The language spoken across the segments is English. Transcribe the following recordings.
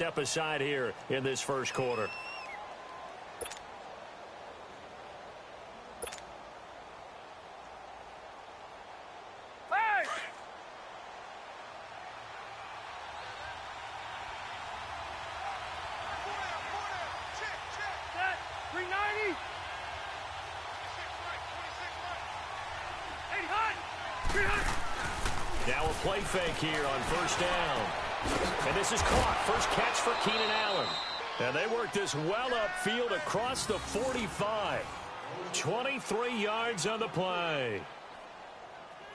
Step aside here in this first quarter. Now a play fake here on first down. And this is caught. First catch for Keenan Allen. And they work this well upfield across the 45. 23 yards on the play.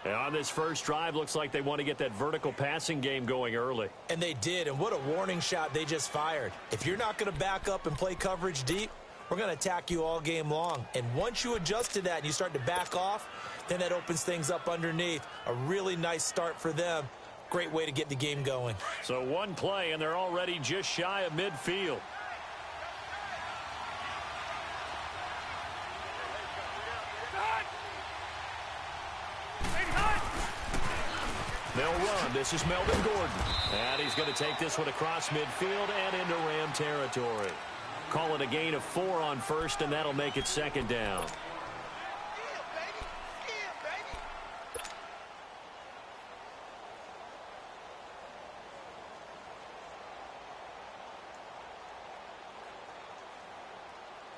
And on this first drive, looks like they want to get that vertical passing game going early. And they did, and what a warning shot they just fired. If you're not going to back up and play coverage deep, we're going to attack you all game long. And once you adjust to that and you start to back off, then that opens things up underneath. A really nice start for them. Great way to get the game going. So one play, and they're already just shy of midfield. They'll run. This is Melvin Gordon. And he's going to take this one across midfield and into Ram territory. Call it a gain of 4 on first, and that'll make it second down.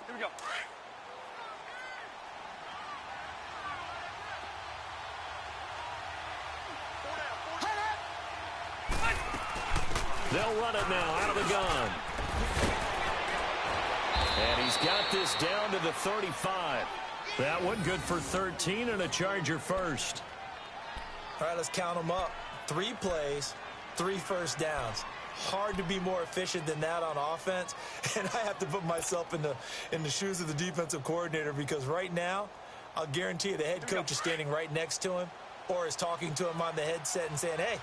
Here we go. They'll run it now out of the gun. And he's got this down to the 35. That one good for 13 and a Charger first. All right, let's count them up. 3 plays, 3 first downs. Hard to be more efficient than that on offense. And I have to put myself in the shoes of the defensive coordinator, because right now, I'll guarantee you the head coach is standing right next to him or is talking to him on the headset and saying, hey,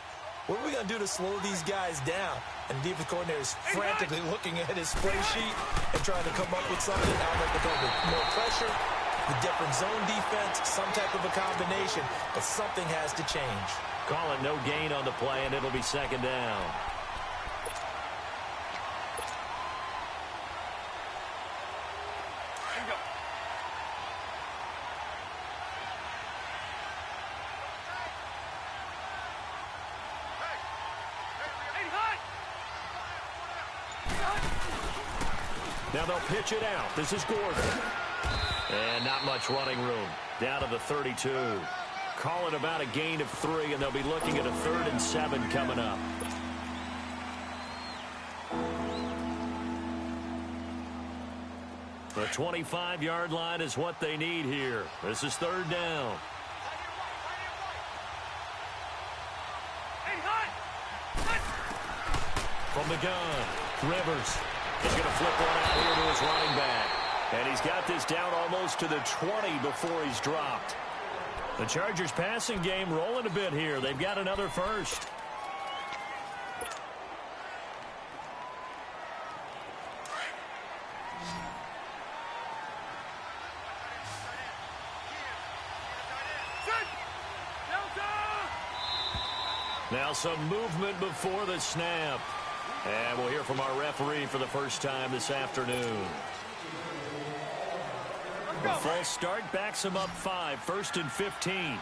what are we going to do to slow these guys down? And the defensive coordinator is frantically looking at his play sheet and trying to come up with something. I don't know if it's more pressure, the different zone defense, some type of a combination, but something has to change. Call it no gain on the play, and it'll be second down. Now they'll pitch it out. This is Gordon. And not much running room. Down to the 32. Call it about a gain of 3, and they'll be looking at a 3rd and 7 coming up. The 25-yard line is what they need here. This is 3rd down. From the gun, Rivers. He's going to flip one out here to his running back. And he's got this down almost to the 20 before he's dropped. The Chargers passing game rolling a bit here. They've got another first. Now some movement before the snap. And we'll hear from our referee for the first time this afternoon. A false start backs him up 5, 1st and 15.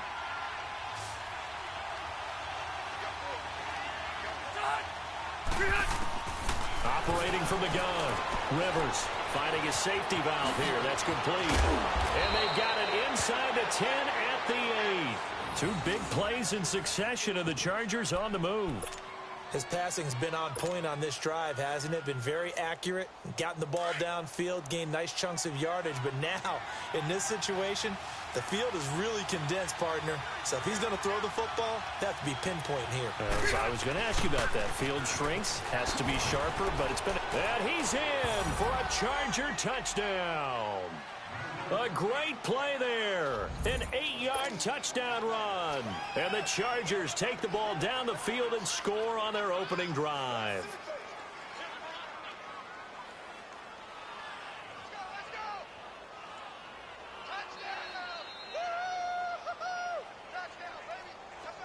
Operating from the gun. Rivers finding his safety valve here. That's complete. And they got it inside the 10 at the 8. 2 big plays in succession, and the Chargers on the move. His passing's been on point on this drive, hasn't it? Been very accurate, gotten the ball downfield, gained nice chunks of yardage. But now, in this situation, the field is really condensed, partner. So if he's going to throw the football, that has to be pinpoint here. So I was going to ask you about that. Field shrinks, has to be sharper, but it's been... And he's in for a Charger touchdown. A great play there. An 8-yard touchdown run. And the Chargers take the ball down the field and score on their opening drive.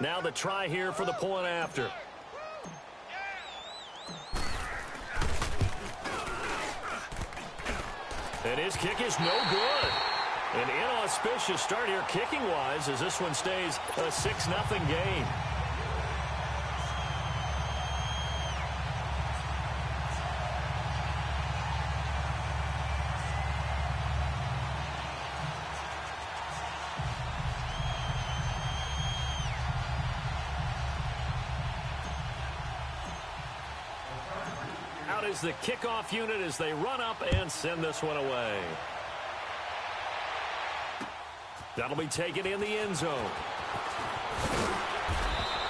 Now the try here for the point after. And his kick is no good. An inauspicious start here kicking-wise as this one stays a 6-0 game. Out is the kickoff unit as they run up and send this one away. That'll be taken in the end zone.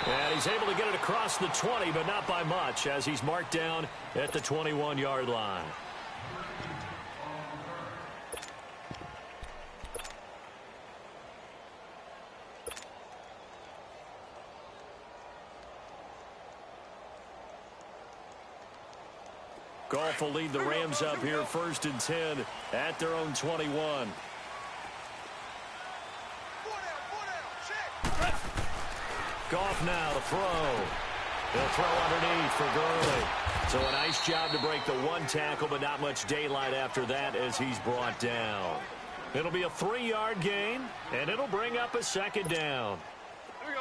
And he's able to get it across the 20, but not by much, as he's marked down at the 21-yard line. Goff will lead the Rams up here 1st and 10 at their own 21. Goff now to throw. He'll throw underneath for Gurley. So a nice job to break the one tackle, but not much daylight after that as he's brought down. It'll be a 3-yard gain, and it'll bring up a 2nd down. Here we go.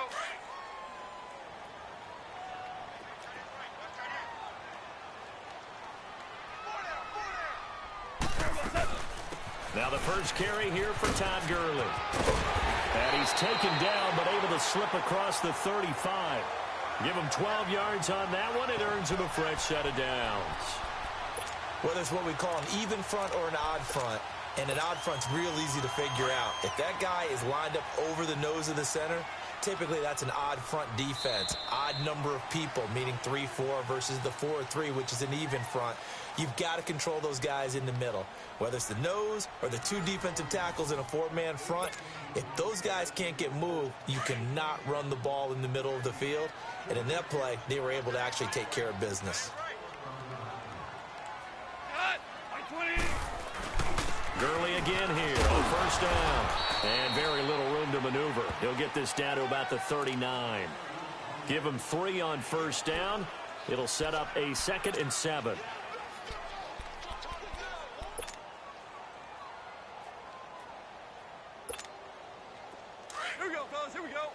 Now the first carry here for Todd Gurley. And he's taken down, but able to slip across the 35. Give him 12 yards on that one. It earns him a fresh set of downs. Whether it's what we call an even front or an odd front, and an odd front's real easy to figure out. If that guy is lined up over the nose of the center, typically that's an odd front defense. Odd number of people, meaning 3-4 versus the 4-3, which is an even front. You've got to control those guys in the middle. Whether it's the nose or the 2 defensive tackles in a 4-man front, if those guys can't get moved, you cannot run the ball in the middle of the field. And in that play, they were able to actually take care of business. Gurley again here on 1st down. And very little room to maneuver. He'll get this down to about the 39. Give him 3 on 1st down. It'll set up a 2nd and 7. Here we go, fellas. Here we go.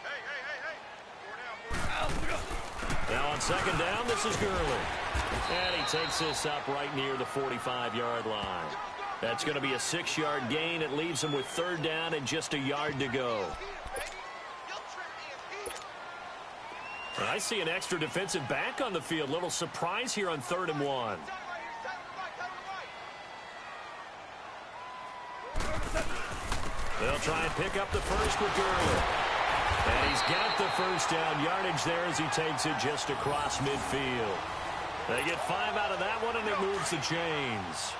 Hey. Now on 2nd down, this is Gurley. And he takes this up right near the 45-yard line. That's going to be a 6-yard gain. It leaves him with 3rd down and just a yard to go. And I see an extra defensive back on the field. Little surprise here on 3rd and 1. They'll try and pick up the first with Gurley. And he's got the 1st down yardage there as he takes it just across midfield. They get 5 out of that one, and it moves the chains.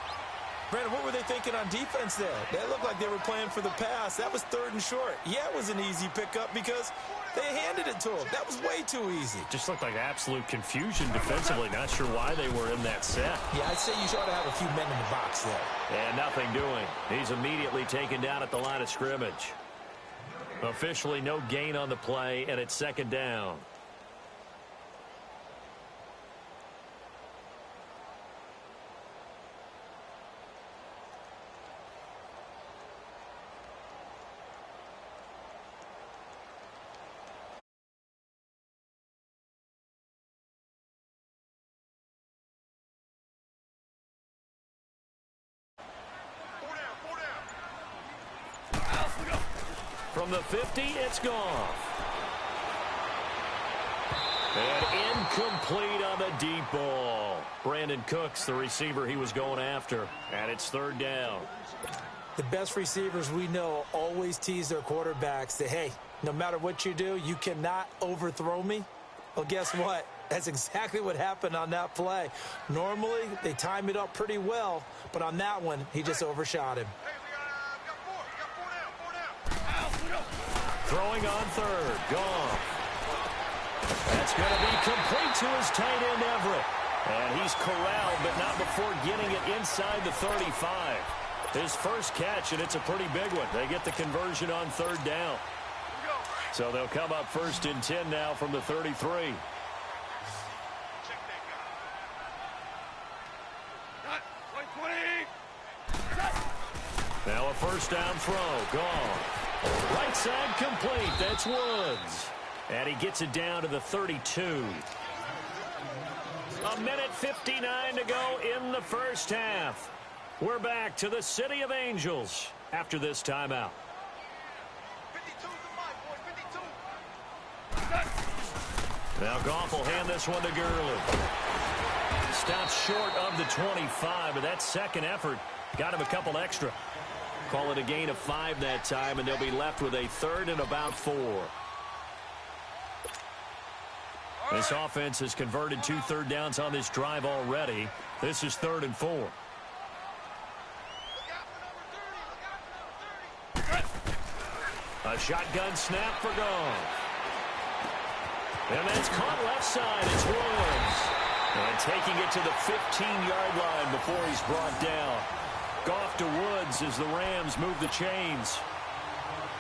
Brandon, what were they thinking on defense there? They looked like they were playing for the pass. That was 3rd and short. Yeah, it was an easy pickup because they handed it to him. That was way too easy. Just looked like absolute confusion defensively. Not sure why they were in that set. Yeah, I'd say you ought to have a few men in the box there. And nothing doing. He's immediately taken down at the line of scrimmage. Officially no gain on the play, and it's 2nd down. From the 50, it's Goff. And incomplete on the deep ball. Brandon Cooks, the receiver he was going after. And it's 3rd down. The best receivers we know always tease their quarterbacks that, hey, no matter what you do, you cannot overthrow me. Well, guess what? That's exactly what happened on that play. Normally, they time it up pretty well, but on that one, he just overshot him. Throwing on 3rd. Goff. That's going to be complete to his tight end, Everett. And he's corralled, but not before getting it inside the 35. His first catch, and it's a pretty big one. They get the conversion on 3rd down. So they'll come up 1st and 10 now from the 33. Now a first down throw. Gone. Right side complete. That's Woods. And he gets it down to the 32. A minute 59 to go in the first half. We're back to the City of Angels after this timeout. 52 to Mike, boys, 52. Now Goff will hand this one to Gurley. Stops short of the 25, but that second effort got him a couple extra. Call it a gain of 5 that time, and they'll be left with a third and about 4. This offense has converted 2 third downs on this drive already. This is 3rd and 4. A shotgun snap for Goff. And that's caught left side. It's Woods. And taking it to the 15-yard line before he's brought down. Goff to Woods as the Rams move the chains.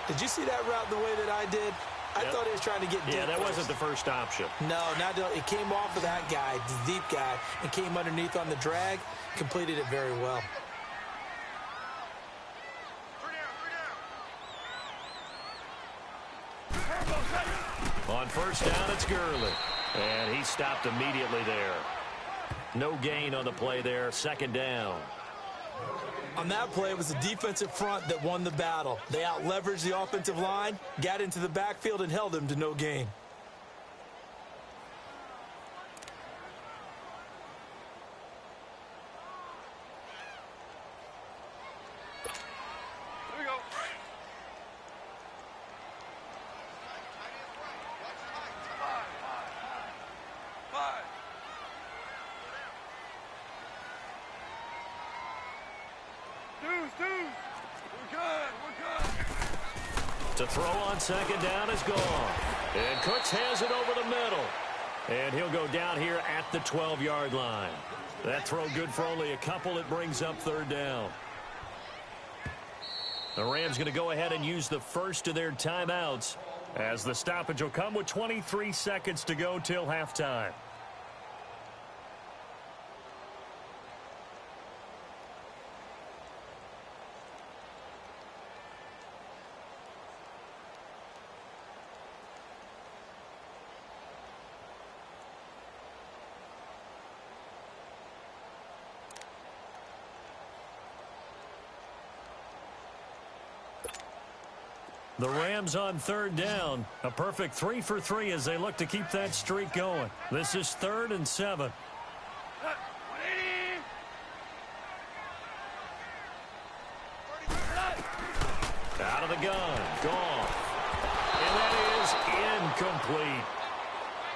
Did you see that route the way that I did? I thought he was trying to get deep. Yeah, that wasn't the first option. No, it came off of that guy, the deep guy, and came underneath on the drag. Completed it very well. On first down, it's Gurley. And he stopped immediately there. No gain on the play there. 2nd down. On that play, it was the defensive front that won the battle. They out-leveraged the offensive line, got into the backfield, and held them to no gain. Here we go. Five. Deuce. We're good. To throw on 2nd down is gone. And Cooks has it over the middle. And he'll go down here at the 12-yard line. That throw good for only a couple. It brings up 3rd down. The Rams going to go ahead and use the first of their timeouts as the stoppage will come with 23 seconds to go till halftime. The Rams on 3rd down. A perfect 3 for 3 as they look to keep that streak going. This is 3rd and 7. Out of the gun. Gone. And that is incomplete.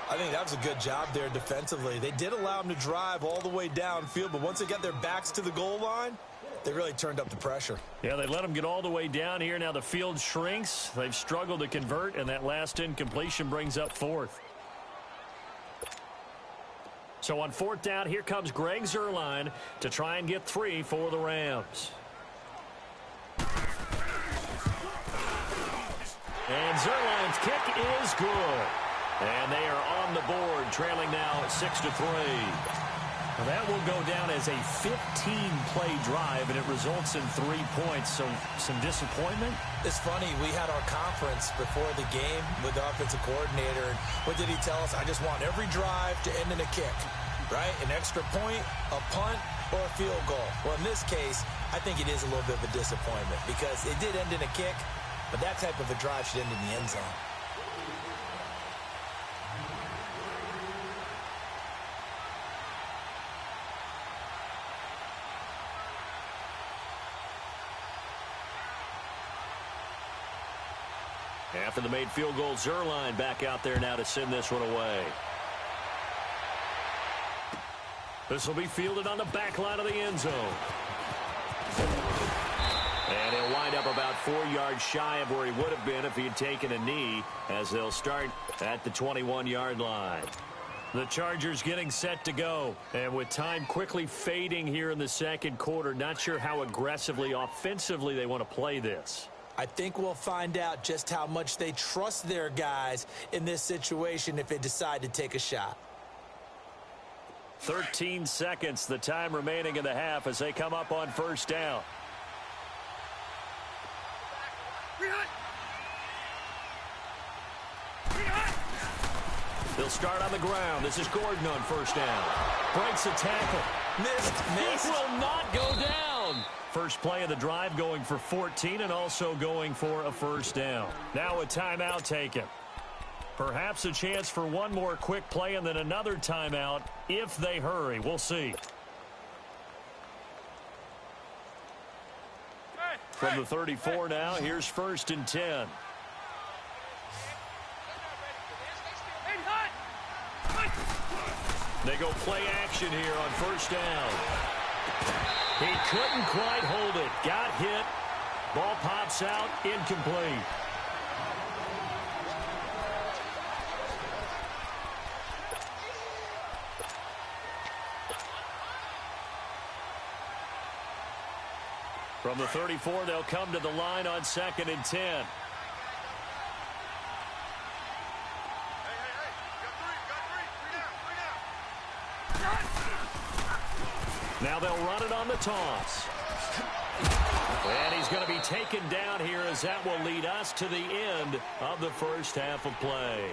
I think that was a good job there defensively. They did allow them to drive all the way downfield, but once they got their backs to the goal line, they really turned up the pressure. Yeah, they let them get all the way down here. Now the field shrinks. They've struggled to convert, and that last incompletion brings up 4th. So on 4th down, here comes Greg Zuerlein to try and get 3 for the Rams. And Zuerlein's kick is good. And they are on the board, trailing now 6-3. That will go down as a 15-play drive, and it results in 3 points. So some disappointment. It's funny, we had our conference before the game with the offensive coordinator, and what did he tell us? I just want every drive to end in a kick, right? An extra point, a punt, or a field goal. Well, in this case, I think it is a little bit of a disappointment because it did end in a kick, but that type of a drive should end in the end zone. After the made field goal, Zuerlein back out there now to send this one away. This will be fielded on the back line of the end zone. And he'll wind up about 4 yards shy of where he would have been if he had taken a knee, as they'll start at the 21-yard line. The Chargers getting set to go. And with time quickly fading here in the 2nd quarter, not sure how aggressively, offensively they want to play this. I think we'll find out just how much they trust their guys in this situation if they decide to take a shot. 13 seconds, the time remaining in the half as they come up on first down. They'll start on the ground. This is Gordon on first down. Breaks a tackle. Missed. He will not go down. First play of the drive going for 14 and also going for a first down. Now a timeout taken. Perhaps a chance for one more quick play and then another timeout if they hurry. We'll see. From the 34 now, here's first and 10. They go play action here on first down. He couldn't quite hold it. Got hit. Ball pops out. Incomplete. From the 34, they'll come to the line on second and 10. Now they'll run it on the toss. And he's going to be taken down here as that will lead us to the end of the first half of play.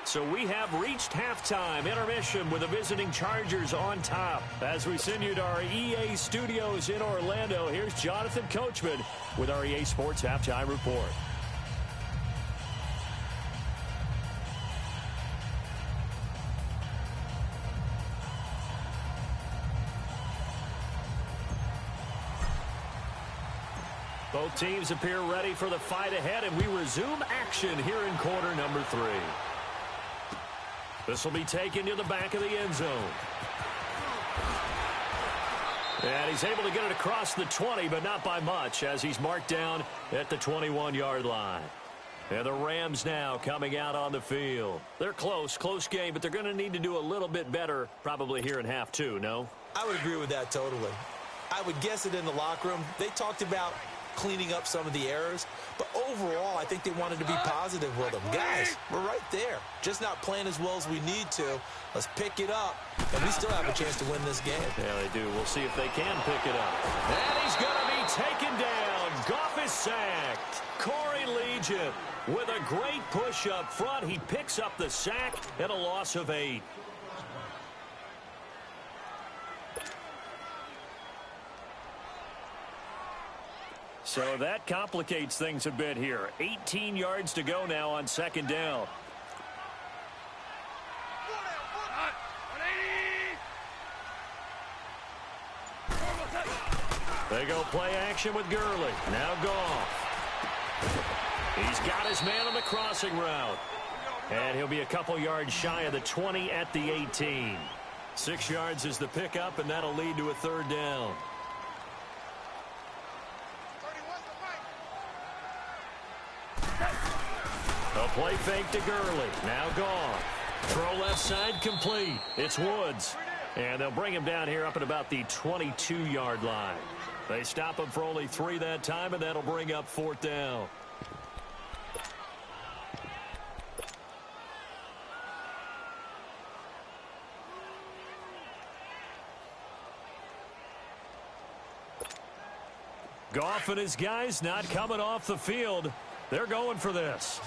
So we have reached halftime intermission with the visiting Chargers on top. As we send you to our EA studios in Orlando, here's Jonathan Coachman with our EA Sports Halftime Report. Both teams appear ready for the fight ahead, and we resume action here in quarter number 3. This will be taken to the back of the end zone. And he's able to get it across the 20, but not by much, as he's marked down at the 21-yard line. And the Rams now coming out on the field. They're close game, but they're going to need to do a little bit better probably here in half 2, no? I would agree with that totally. I would guess it in the locker room. They talked about cleaning up some of the errors, but overall I think they wanted to be positive with them. Guys, we're right there, just not playing as well as we need to. Let's pick it up, and we still have a chance to win this game. Yeah, they do. We'll see if they can pick it up. And he's going to be taken down. Goff is sacked. Corey Legion with a great push up front. He picks up the sack and a loss of 8. So that complicates things a bit here. 18 yards to go now on second down. They go play action with Gurley. Now Goff. He's got his man on the crossing route. And he'll be a couple yards shy of the 20 at the 18. 6 yards is the pickup, and that'll lead to a third down. A play fake to Gurley. Now Goff. Throw left side complete. It's Woods. And they'll bring him down here up at about the 22-yard line. They stop him for only 3 that time, and that'll bring up fourth down. Goff and his guys not coming off the field. They're going for this.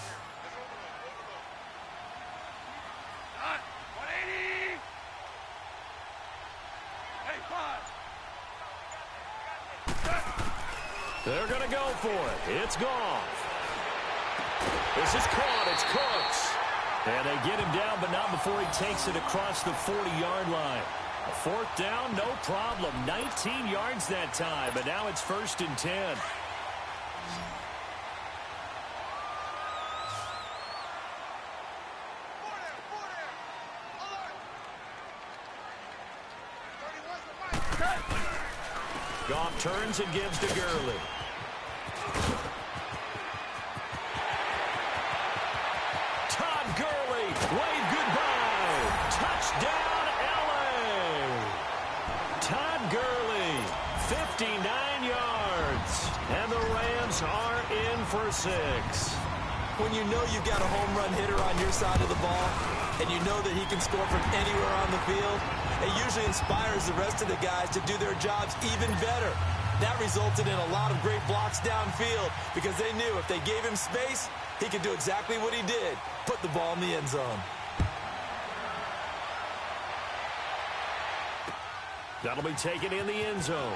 They're going to go for it. It's Goff. This is caught. It's Cooks. And they get him down, but not before he takes it across the 40-yard line. A fourth down, no problem. 19 yards that time, but now it's first and 10. Goff turns and gives to Gurley. Todd Gurley, wave goodbye. Touchdown, LA. Todd Gurley, 59 yards. And the Rams are in for 6. When you know you've got a home run hitter on your side of the ball, and you know that he can score from anywhere on the field, it usually inspires the rest of the guys to do their jobs even better. That resulted in a lot of great blocks downfield because they knew if they gave him space, he could do exactly what he did, put the ball in the end zone. That'll be taken in the end zone.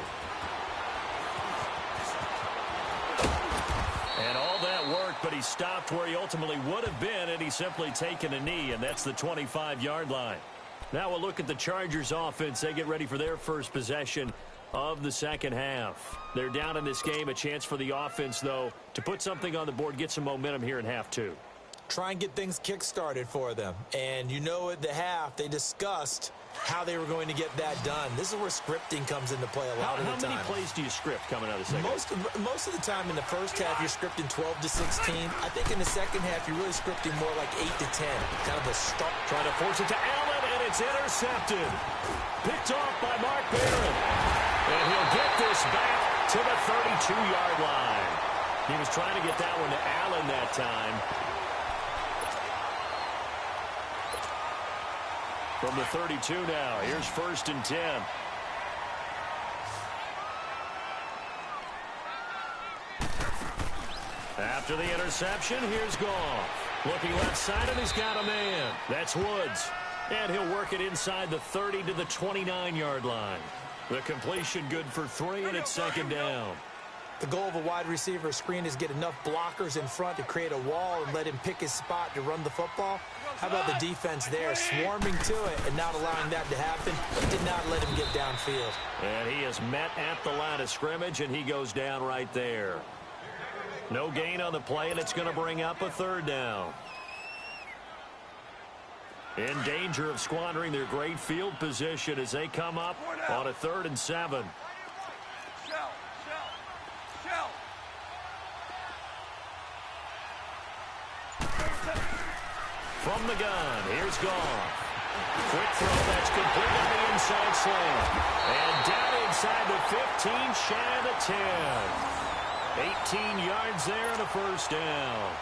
And all that work, but he stopped where he ultimately would have been, and he's simply taken a knee, and that's the 25-yard line. Now we'll look at the Chargers offense. They get ready for their first possession of the second half. They're down in this game. A chance for the offense, though, to put something on the board, get some momentum here in half two. Try and get things kick-started for them. And you know at the half, they discussed how they were going to get that done. This is where scripting comes into play a lot of the time. How many plays do you script coming out of the second half? Most of the time in the first half, you're scripting 12 to 16. I think in the second half, you're really scripting more like 8 to 10. Kind of a start. Trying to force it to Allen, and it's intercepted. Picked off by Mark Barron. And he'll get this back to the 32-yard line. He was trying to get that one to Allen that time. From the 32 now, here's 1st and 10. After the interception, here's Goff. Looking left side, and he's got a man. That's Woods. And he'll work it inside the 30 to the 29-yard line. The completion good for 3, and it's 2nd down. The goal of a wide receiver screen is get enough blockers in front to create a wall and let him pick his spot to run the football. How about the defense there, swarming to it and not allowing that to happen? He did not let him get downfield. And he is met at the line of scrimmage, and he goes down right there. No gain on the play, and it's going to bring up a 3rd down. In danger of squandering their great field position as they come up on a 3rd and 7. From the gun, here's Goff. Quick throw, that's complete on the inside slant. And down inside the 15, shy of the 10. 18 yards there and a 1st down.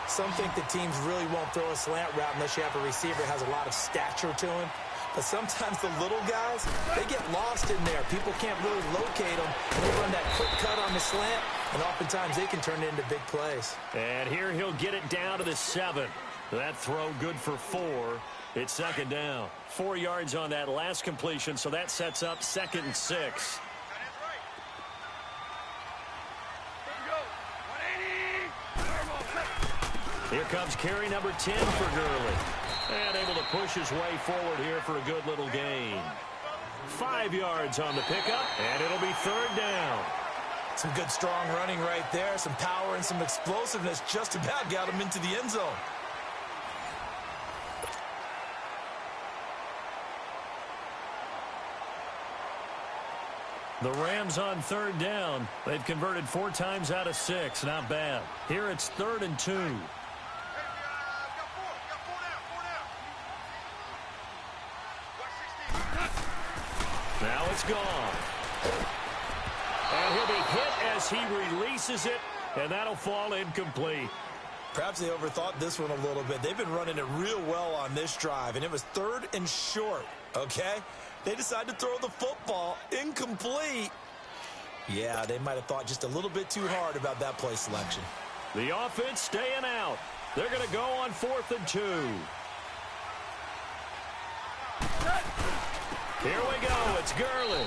Some think the teams really won't throw a slant route unless you have a receiver that has a lot of stature to him. But sometimes the little guys, they get lost in there. People can't really locate them. And they run that quick cut on the slant, and oftentimes they can turn it into big plays. And here he'll get it down to the 7. That throw good for 4. It's 2nd down. 4 yards on that last completion, so that sets up 2nd and 6. Here comes carry number 10 for Gurley. And able to push his way forward here for a good little gain. 5 yards on the pickup, and it'll be 3rd down. Some good strong running right there. Some power and some explosiveness just about got him into the end zone. The Rams on 3rd down. They've converted 4 times out of 6. Not bad. Here it's 3rd and 2. Now it's gone. And he'll be hit as he releases it, and that'll fall incomplete. Perhaps they overthought this one a little bit. They've been running it real well on this drive, and it was 3rd and short, okay? They decided to throw the football incomplete. Yeah, they might have thought just a little bit too hard about that play selection. The offense staying out. They're going to go on 4th and 2. Here we go. It's Gurley.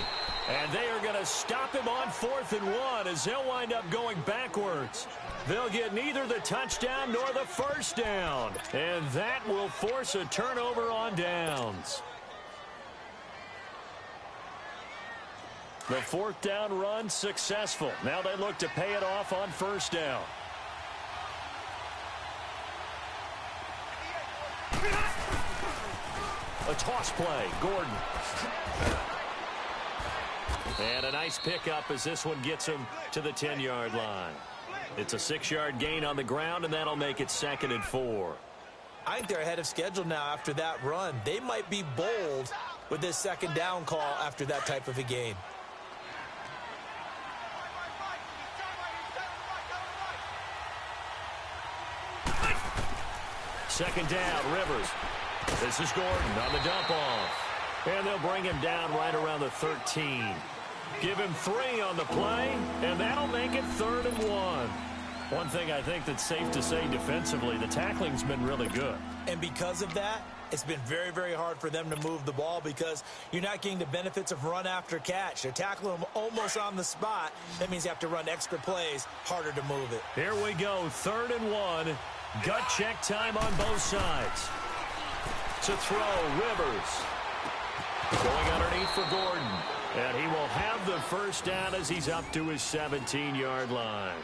And they are going to stop him on 4th and 1 as they'll wind up going backwards. They'll get neither the touchdown nor the 1st down. And that will force a turnover on downs. The 4th down run successful. Now they look to pay it off on 1st down. A toss play, Gordon. And a nice pickup as this one gets him to the 10-yard line. It's a 6-yard gain on the ground, and that'll make it 2nd and 4. I think they're ahead of schedule now after that run. They might be bold with this 2nd down call after that type of a game. Second down, Rivers. This is Gordon on the dump off. And they'll bring him down right around the 13. Give him 3 on the play, and that'll make it 3rd and 1. One thing I think that's safe to say defensively, the tackling's been really good. And because of that, it's been very, very hard for them to move the ball because you're not getting the benefits of run after catch. They're tackling them almost on the spot. That means you have to run extra plays, harder to move it. Here we go, 3rd and 1. Gut check time on both sides. To throw, Rivers. Going underneath for Gordon. And he will have the first down as he's up to his 17-yard line.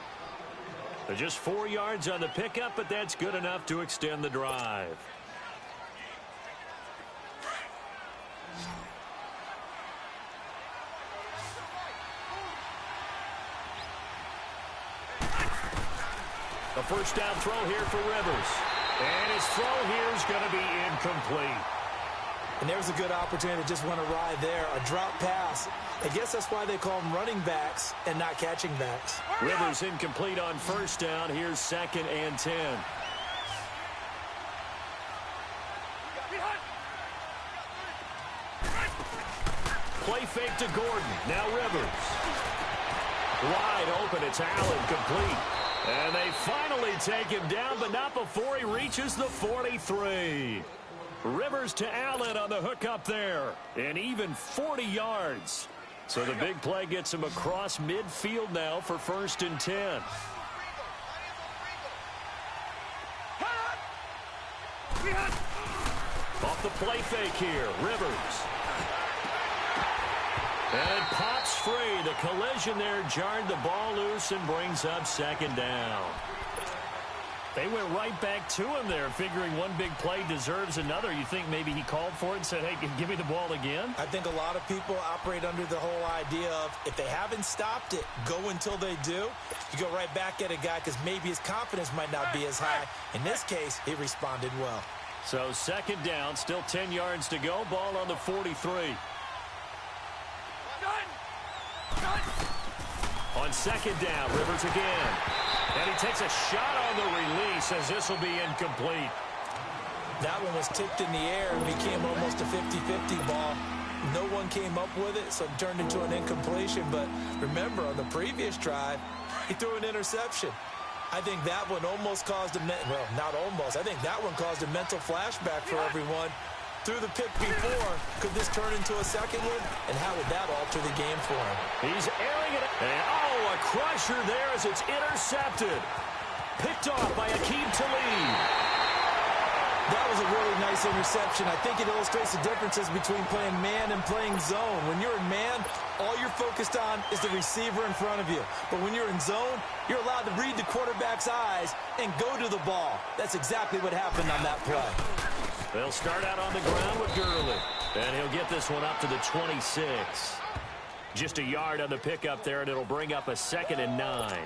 They're just 4 yards on the pickup, but that's good enough to extend the drive. A first down throw here for Rivers. And his throw here is going to be incomplete. And there's a good opportunity to just want to ride there. A drop pass. I guess that's why they call them running backs and not catching backs. Rivers incomplete on first down. Here's 2nd and 10. Play fake to Gordon. Now Rivers. Wide open. It's Allen, complete. And they finally take him down, but not before he reaches the 43. Rivers to Allen on the hook up there. And even 40 yards. So the big play gets him across midfield now for 1st and 10. Off the play fake here, Rivers. And it pops free. The collision there jarred the ball loose and brings up 2nd down. They went right back to him there, figuring one big play deserves another. You think maybe he called for it and said, hey, give me the ball again? I think a lot of people operate under the whole idea of if they haven't stopped it, go until they do. You go right back at a guy because maybe his confidence might not be as high. In this case, he responded well. So 2nd down, still 10 yards to go. Ball on the 43. On 2nd down, Rivers again. And he takes a shot on the release as this will be incomplete. That one was tipped in the air and became almost a 50-50 ball. No one came up with it, so it turned into an incompletion. But remember, on the previous drive, he threw an interception. I think that one almost caused a well, not almost. I think that one caused a mental flashback for everyone. Threw the pick before. Could this turn into a second one? And how would that alter the game for him? He's airing it. And, oh, a crusher there as it's intercepted. Picked off by Akeem Talib. That was a really nice interception. I think it illustrates the differences between playing man and playing zone. When you're in man, all you're focused on is the receiver in front of you. But when you're in zone, you're allowed to read the quarterback's eyes and go to the ball. That's exactly what happened on that play. They'll start out on the ground with Gurley. And he'll get this one up to the 26. Just a yard on the pickup there, and it'll bring up a 2nd and 9.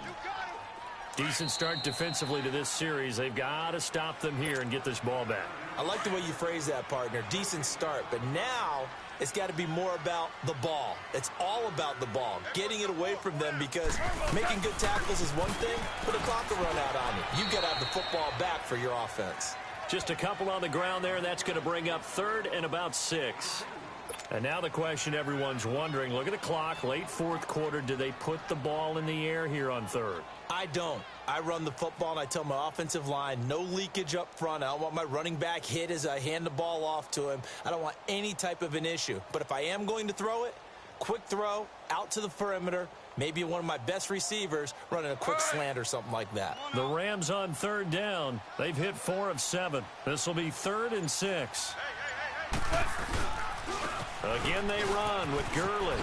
Decent start defensively to this series. They've got to stop them here and get this ball back. I like the way you phrase that, partner. Decent start. But now it's got to be more about the ball. It's all about the ball. Getting it away from them because making good tackles is one thing, but the clock will run out on you. You've got to have the football back for your offense. Just a couple on the ground there, and that's going to bring up 3rd and about 6. And now the question everyone's wondering, look at the clock, late 4th quarter. Do they put the ball in the air here on 3rd? I don't. I run the football, and I tell my offensive line, no leakage up front. I don't want my running back hit as I hand the ball off to him. I don't want any type of an issue. But if I am going to throw it, quick throw, out to the perimeter, maybe one of my best receivers running a quick slant or something like that. The Rams on 3rd down. They've hit 4 of 7. This will be 3rd and 6. Again, they run with Gurley.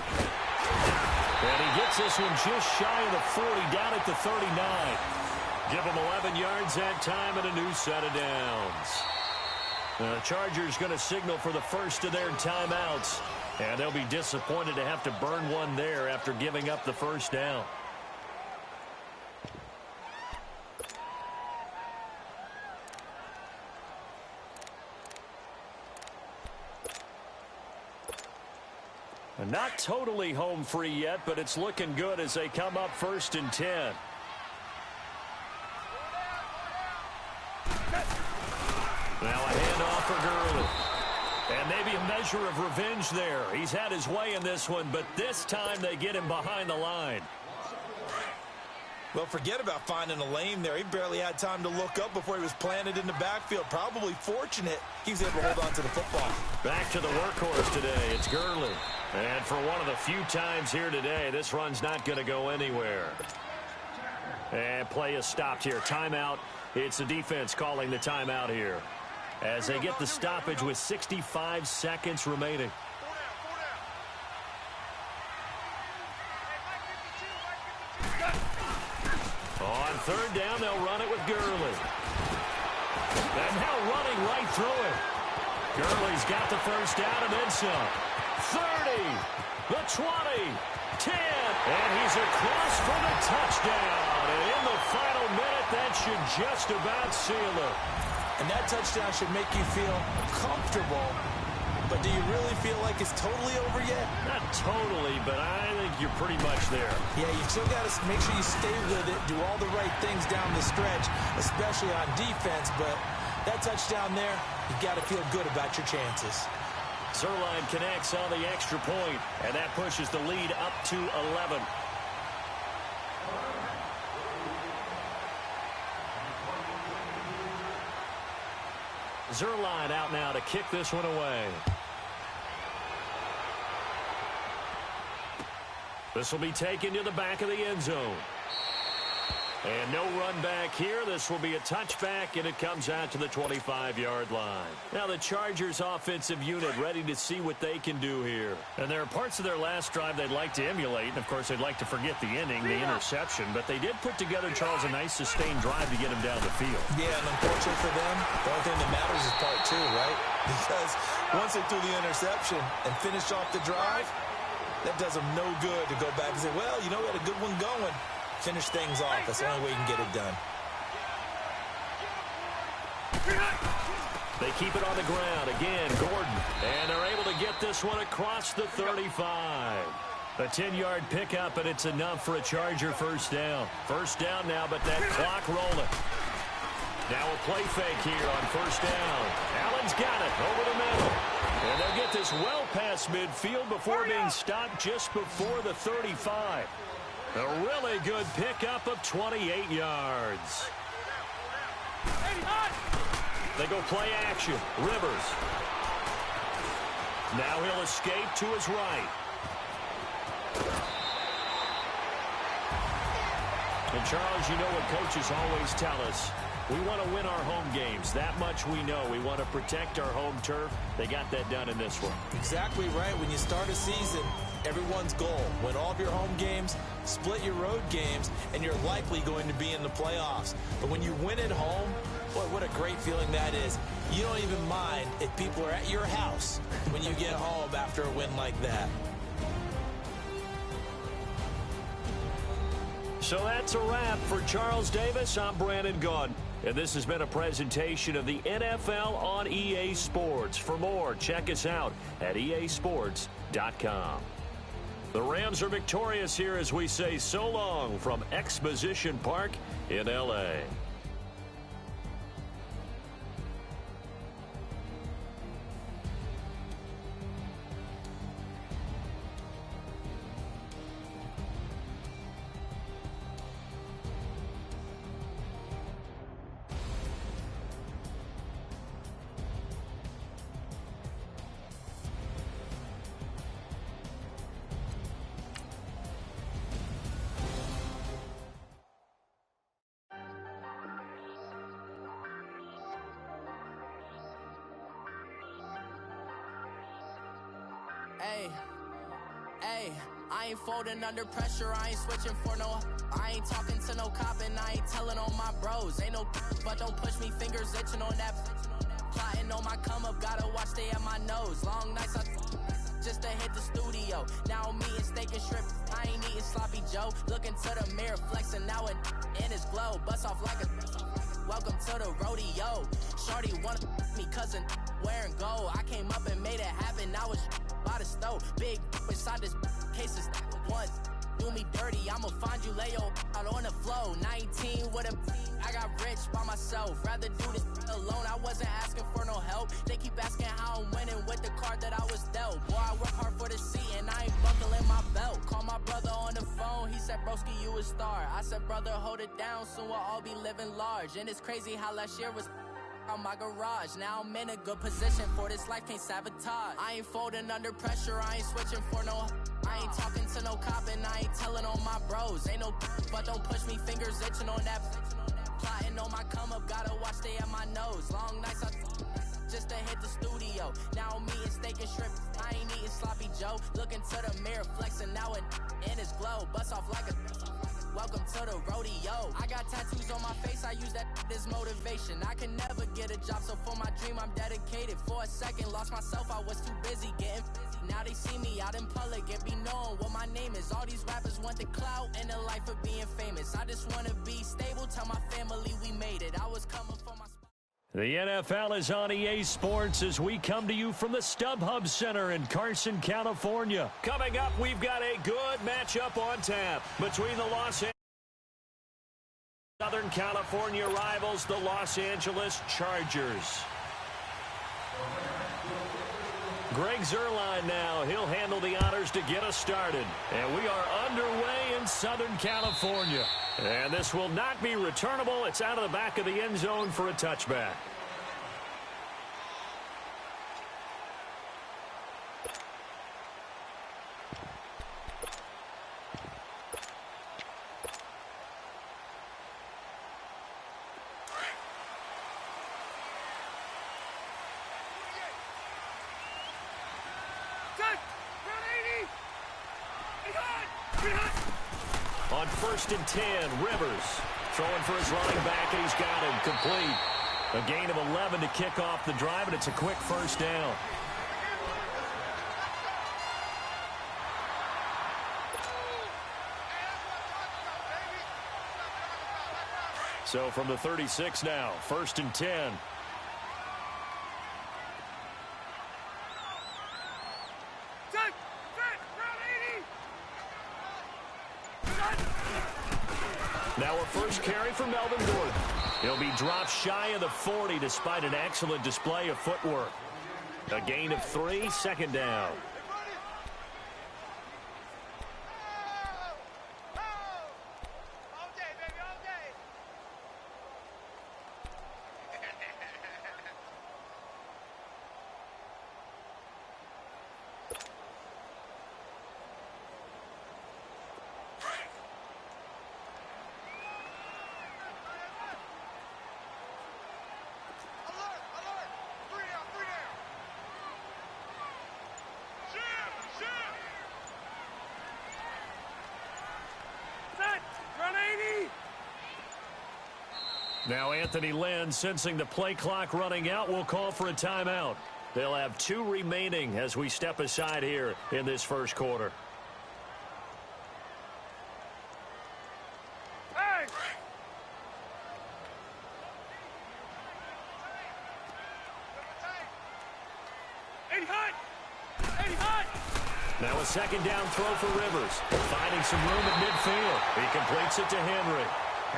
And he gets this one just shy of the 40, down at the 39. Give him 11 yards that time and a new set of downs. The Chargers going to signal for the first of their timeouts. And they'll be disappointed to have to burn one there after giving up the first down. Not totally home free yet, but it's looking good as they come up 1st and 10. for Gurley. And maybe a measure of revenge there. He's had his way in this one, but this time they get him behind the line. Well, forget about finding a lane there. He barely had time to look up before he was planted in the backfield. Probably fortunate he was able to hold on to the football. Back to the workhorse today. It's Gurley. And for one of the few times here today, this run's not going to go anywhere. And play is stopped here. Timeout. It's the defense calling the timeout here, as they get the stoppage with 65 seconds remaining. On third down, they'll run it with Gurley. And now running right through it. Gurley's got the first down and then some. 30, the 20, 10, and he's across for the touchdown. And in the final minute, that should just about seal it. And that touchdown should make you feel comfortable. But do you really feel like it's totally over yet? Not totally, but I think you're pretty much there. Yeah, you still got to make sure you stay with it, do all the right things down the stretch, especially on defense. But that touchdown there, you got to feel good about your chances. Zerline connects on the extra point, and that pushes the lead up to 11. Zerline out now to kick this one away. This will be taken to the back of the end zone. And no run back here. This will be a touchback, and it comes out to the 25-yard line. Now the Chargers offensive unit ready to see what they can do here. And there are parts of their last drive they'd like to emulate. And, of course, they'd like to forget the inning, the interception. But they did put together, Charles, a nice sustained drive to get him down the field. Yeah, and unfortunately for them, the only thing that matters is part two, right? Because once they threw the interception and finished off the drive, that does them no good to go back and say, well, you know, we had a good one going. Finish things off. That's the only way you can get it done. They keep it on the ground. Again, Gordon. And they're able to get this one across the 35. A 10-yard pickup, and it's enough for a Charger first down. First down now, but that clock rolling. Now a play fake here on first down. Allen's got it over the middle. And they'll get this well past midfield before being stopped just before the 35. A really good pickup of 28 yards. They go play action. Rivers. Now he'll escape to his right. And Charles, you know what coaches always tell us. We want to win our home games. That much we know. We want to protect our home turf. They got that done in this one. Exactly right. When you start a season, everyone's goal: win all of your home games, split your road games, and you're likely going to be in the playoffs. But when you win at home, boy, what a great feeling that is. You don't even mind if people are at your house when you get home after a win like that. So that's a wrap for Charles Davis. I'm Brandon Gaudin. And this has been a presentation of the NFL on EA Sports. For more, check us out at easports.com. The Rams are victorious here as we say so long from Exposition Park in L.A. Hey, I ain't folding under pressure, I ain't switching for no. I ain't talking to no cop and I ain't telling on my bros. Ain't no but don't push me, fingers itching on that. Plotting on my come up, gotta watch stay at my nose. Long nights I just to hit the studio. Now I'm eating steak and shrimp, I ain't eating sloppy Joe. Looking to the mirror, flexing now it in his glow. Bust off like a welcome to the rodeo. Shorty wanna me cousin wearing gold. I came up and made it happen, now it's by the stove. Big inside this cases once. do me dirty, I'ma find you, lay your out on the floor. 19 with a I got rich by myself. Rather do this alone. I wasn't asking for no help. They keep asking how I'm winning with the card that I was dealt. Boy, I work hard for the seat and I ain't buckling my belt. Call my brother on the phone. He said, broski, you a star. I said, brother, hold it down. Soon we'll all be living large. And it's crazy how last year was on my garage. Now I'm in a good position for this life, can't sabotage. I ain't folding under pressure, I ain't switching for no. I ain't talking to no cop and I ain't telling on my bros. Ain't no but don't push me, fingers itching on that. Plotting on my come up, gotta watch stay at my nose. Long nights just to hit the studio. Now I'm eating steak and shrimp, I ain't eating sloppy Joe. Looking to the mirror, flexing now and in his glow. Bust off like a welcome to the rodeo. I got tattoos on my face, I use that as motivation. I can never get a job, so for my dream I'm dedicated. For a second, lost myself, I was too busy getting now they see me out in public and be knowing what my name is. All these rappers want the clout and the life of being famous. I just want to be stable, tell my family we made it. I was coming for my... The NFL is on EA Sports as we come to you from the StubHub Center in Carson, California. Coming up, we've got a good matchup on tap between the Los Angeles Southern California rivals, the Los Angeles Chargers. Greg Zuerlein now. He'll handle the honors to get us started. And we are underway in Southern California. And this will not be returnable. It's out of the back of the end zone for a touchback. On 1st and 10, Rivers throwing for his running back, and he's got him complete. A gain of 11 to kick off the drive, and it's a quick first down. So from the 36 now, 1st and 10. Now a first carry for Melvin Gordon. He'll be dropped shy of the 40 despite an excellent display of footwork. A gain of 3, 2nd down. Now Anthony Lynn, sensing the play clock running out, will call for a timeout. They'll have 2 remaining as we step aside here in this first quarter. Hey! Now a 2nd down throw for Rivers. Finding some room at midfield. He completes it to Henry.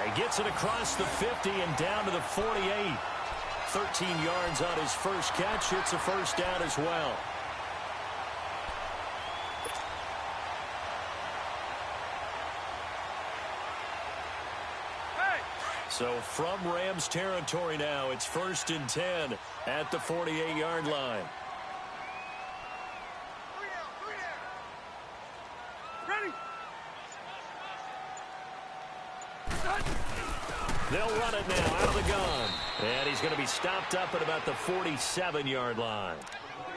He gets it across the 50 and down to the 48. 13 yards on his first catch. It's a first down as well. So from Rams territory now, it's 1st and 10 at the 48-yard line. They'll run it now out of the gun. And he's going to be stopped up at about the 47-yard line.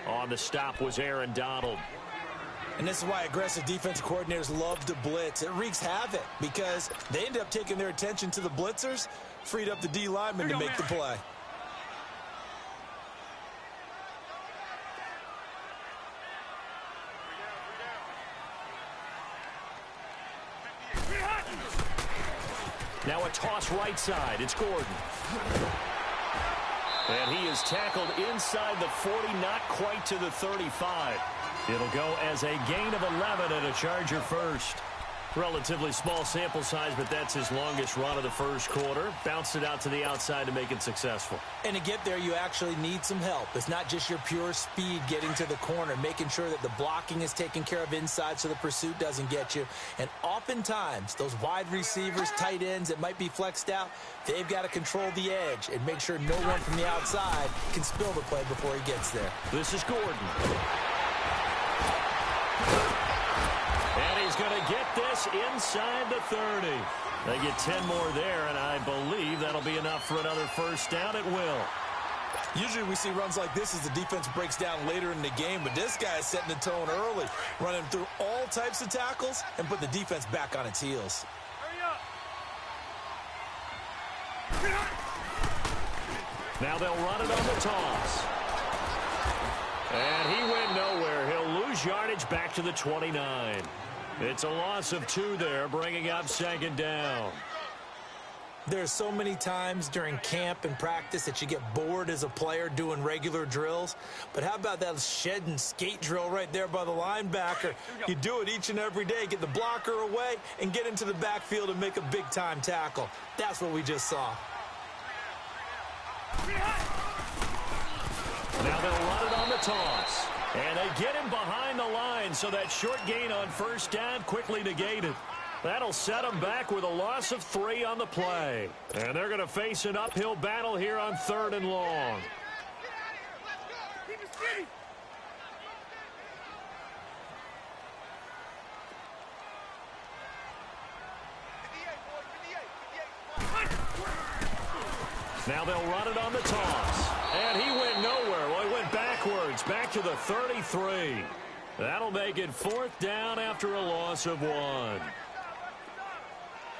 On the stop was Aaron Donald. And this is why aggressive defensive coordinators love to blitz. It wreaks havoc because they end up taking their attention to the blitzers, freed up the D lineman to make the play. Now a toss right side. It's Gordon. And he is tackled inside the 40, not quite to the 35. It'll go as a gain of 11 and a Charger first. Relatively small sample size, but that's his longest run of the first quarter. Bounced it out to the outside to make it successful. And to get there, you actually need some help. It's not just your pure speed getting to the corner, making sure that the blocking is taken care of inside so the pursuit doesn't get you. And oftentimes, those wide receivers, tight ends that might be flexed out, they've got to control the edge and make sure no one from the outside can spill the play before he gets there. This is Gordon. And he's going to get this inside the 30. They get 10 more there, and I believe that'll be enough for another first down. It will. Usually we see runs like this as the defense breaks down later in the game, but this guy is setting the tone early, running through all types of tackles and put the defense back on its heels. Hurry up. Now they'll run it on the toss. And he went nowhere. He'll lose yardage back to the 29. It's a loss of 2 there, bringing up second down. There's so many times during camp and practice that you get bored as a player doing regular drills. But how about that shed and skate drill right there by the linebacker? You do it each and every day. Get the blocker away and get into the backfield and make a big-time tackle. That's what we just saw. Now they'll run it on the toss. And they get him behind the line, so that short gain on first down quickly negated. That'll set them back with a loss of 3 on the play. And they're going to face an uphill battle here on 3rd and long. Keep it steady. Now they'll run it on the toss. And he went nowhere. Well, he went backwards, back to the 33. That'll make it 4th down after a loss of 1.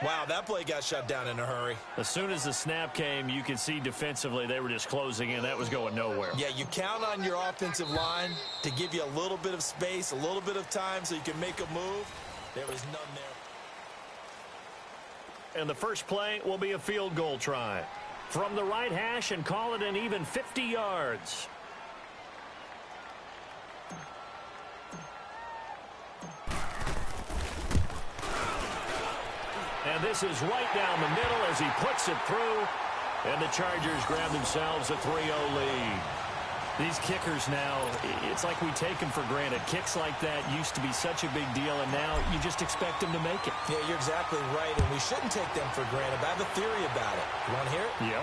Wow, that play got shut down in a hurry. As soon as the snap came, you could see defensively they were just closing in. That was going nowhere. Yeah, you count on your offensive line to give you a little bit of space, a little bit of time so you can make a move. There was none there. And the first play will be a field goal try. From the right hash and call it an even 50 yards. And this is right down the middle as he puts it through. And the Chargers grab themselves a 3-0 lead. These kickers now, it's like we take them for granted. Kicks like that used to be such a big deal, and now you just expect them to make it. Yeah, you're exactly right, and we shouldn't take them for granted. But I have a theory about it. You want to hear it? Yeah.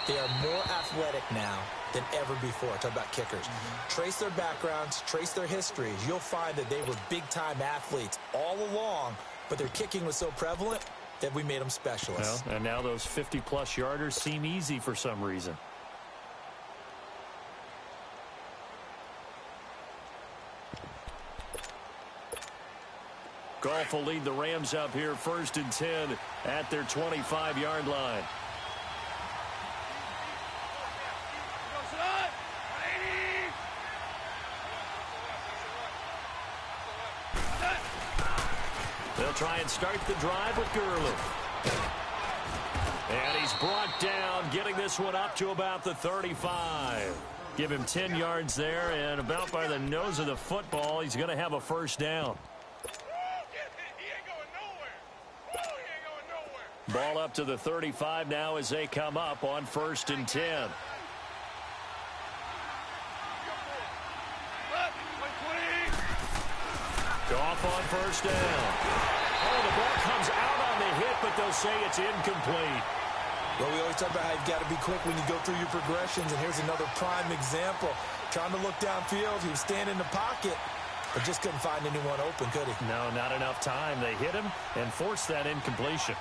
They are more athletic now than ever before. Talk about kickers. Trace their backgrounds, trace their histories. You'll find that they were big-time athletes all along, but their kicking was so prevalent that we made them specialists. Well, and now those 50-plus yarders seem easy for some reason. Goff will lead the Rams up here 1st and 10 at their 25-yard line. They'll try and start the drive with Gurley. And he's brought down, getting this one up to about the 35. Give him 10 yards there, and about by the nose of the football, he's going to have a first down. Ball up to the 35 now as they come up on 1st and 10. Goff on first down. Oh, the ball comes out on the hit, but they'll say it's incomplete. Well, we always talk about how you've got to be quick when you go through your progressions, and here's another prime example. Trying to look downfield, he was standing in the pocket, but just couldn't find anyone open, could he? No, not enough time. They hit him and forced that incompletion.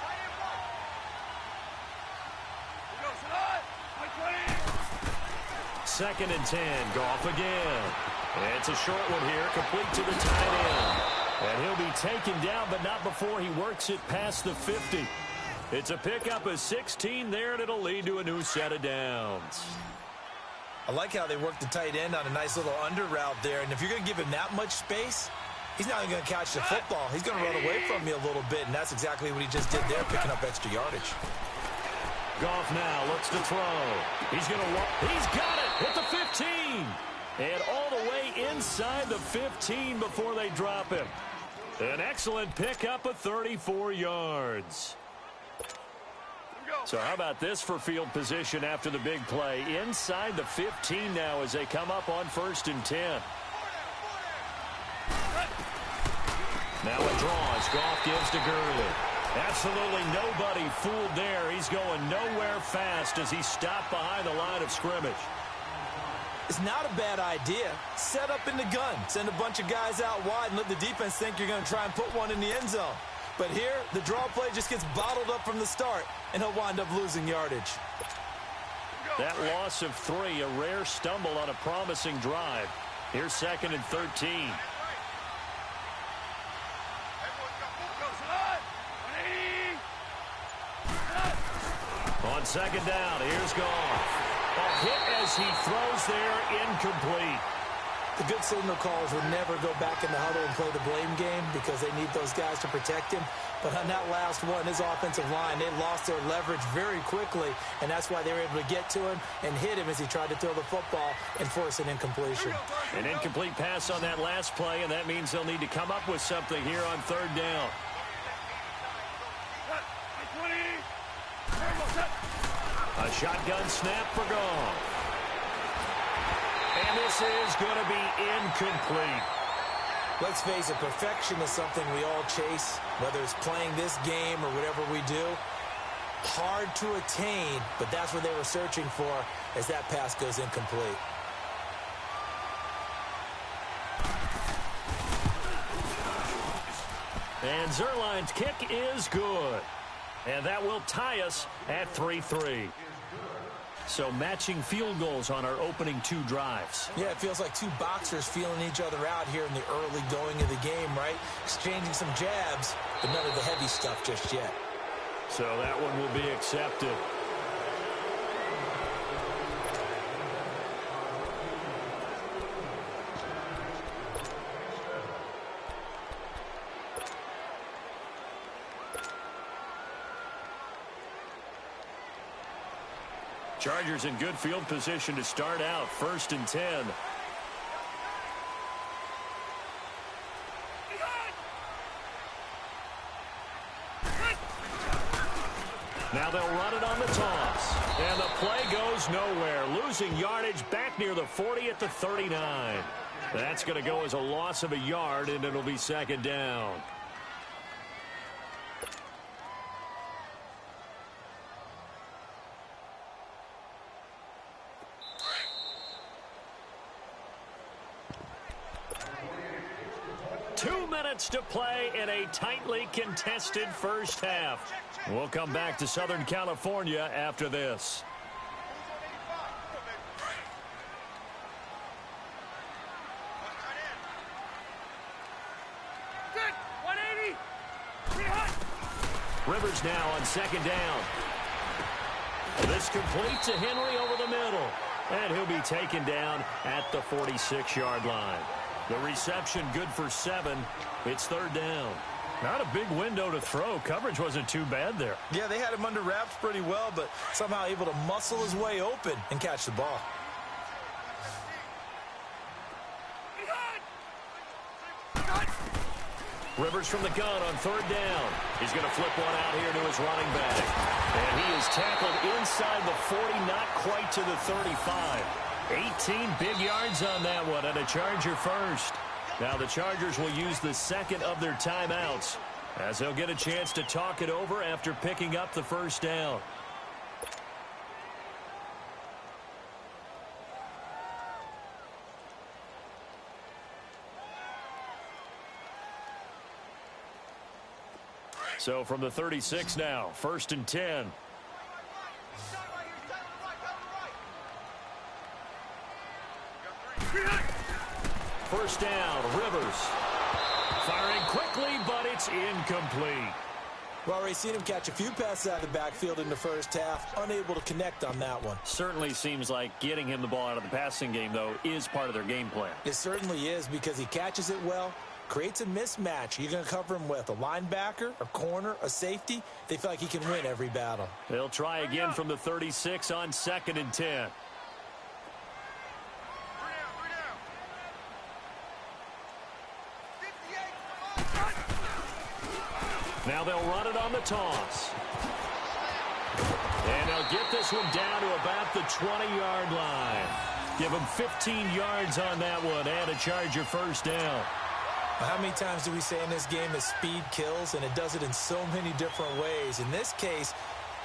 Second and 10, Goff again. It's a short one here, complete to the tight end. And he'll be taken down, but not before he works it past the 50. It's a pickup of 16 there, and it'll lead to a new set of downs. I like how they work the tight end on a nice little under route there, and if you're going to give him that much space, he's not going to catch the football. He's going to run away from you a little bit, and that's exactly what he just did there, picking up extra yardage. Goff now looks to throw. He's going to walk. He's got it at the 15. And all the way inside the 15 before they drop him. An excellent pickup of 34 yards. So how about this for field position after the big play? Inside the 15 now as they come up on 1st and 10. Now a draw as Goff gives to Gurley. Absolutely nobody fooled there. He's going nowhere fast as he stopped behind the line of scrimmage. It's not a bad idea. Set up in the gun. Send a bunch of guys out wide and let the defense think you're going to try and put one in the end zone. But here, the draw play just gets bottled up from the start, and he'll wind up losing yardage. That loss of 3, a rare stumble on a promising drive. Here's 2nd and 13. On 2nd down, here's Goff. A hit as he throws there, incomplete. The good signal callers would never go back in the huddle and play the blame game because they need those guys to protect him. But on that last one, his offensive line, they lost their leverage very quickly, and that's why they were able to get to him and hit him as he tried to throw the football and force an incompletion. An incomplete pass on that last play, and that means they'll need to come up with something here on 3rd down. A shotgun snap for Goff. And this is going to be incomplete. Let's face it, perfection is something we all chase, whether it's playing this game or whatever we do. Hard to attain, but that's what they were searching for as that pass goes incomplete. And Zerline's kick is good. And that will tie us at 3-3. So matching field goals on our opening 2 drives. Yeah, it feels like 2 boxers feeling each other out here in the early going of the game, right? Exchanging some jabs, but none of the heavy stuff just yet. So that one will be accepted. Chargers in good field position to start out. 1st and 10. Now they'll run it on the toss. And the play goes nowhere. Losing yardage back near the 40 at the 39. That's going to go as a loss of a yard, and it'll be 2nd down. To play in a tightly contested first half. We'll come back to Southern California after this. Rivers now on 2nd down. This complete to Henry over the middle. And he'll be taken down at the 46-yard line. The reception good for 7. It's 3rd down. Not a big window to throw. Coverage wasn't too bad there. Yeah, they had him under wraps pretty well, but somehow able to muscle his way open and catch the ball. Rivers from the gun on 3rd down. He's going to flip one out here to his running back. And he is tackled inside the 40, not quite to the 35. 18 big yards on that one, and a Charger first. Now the Chargers will use the 2nd of their timeouts as they'll get a chance to talk it over after picking up the 1st down. So from the 36 now, 1st and 10. First down, Rivers. Firing quickly, but it's incomplete. Well, we've seen him catch a few passes out of the backfield in the first half, unable to connect on that one. Certainly seems like getting him the ball out of the passing game, though, is part of their game plan. It certainly is because he catches it well, creates a mismatch. You're going to cover him with a linebacker, a corner, a safety. They feel like he can win every battle. They'll try again from the 36 on 2nd and 10. Now they'll run it on the toss. And they'll get this one down to about the 20-yard line. Give them 15 yards on that one and a Charger first down. How many times do we say in this game that speed kills, and it does it in so many different ways? In this case,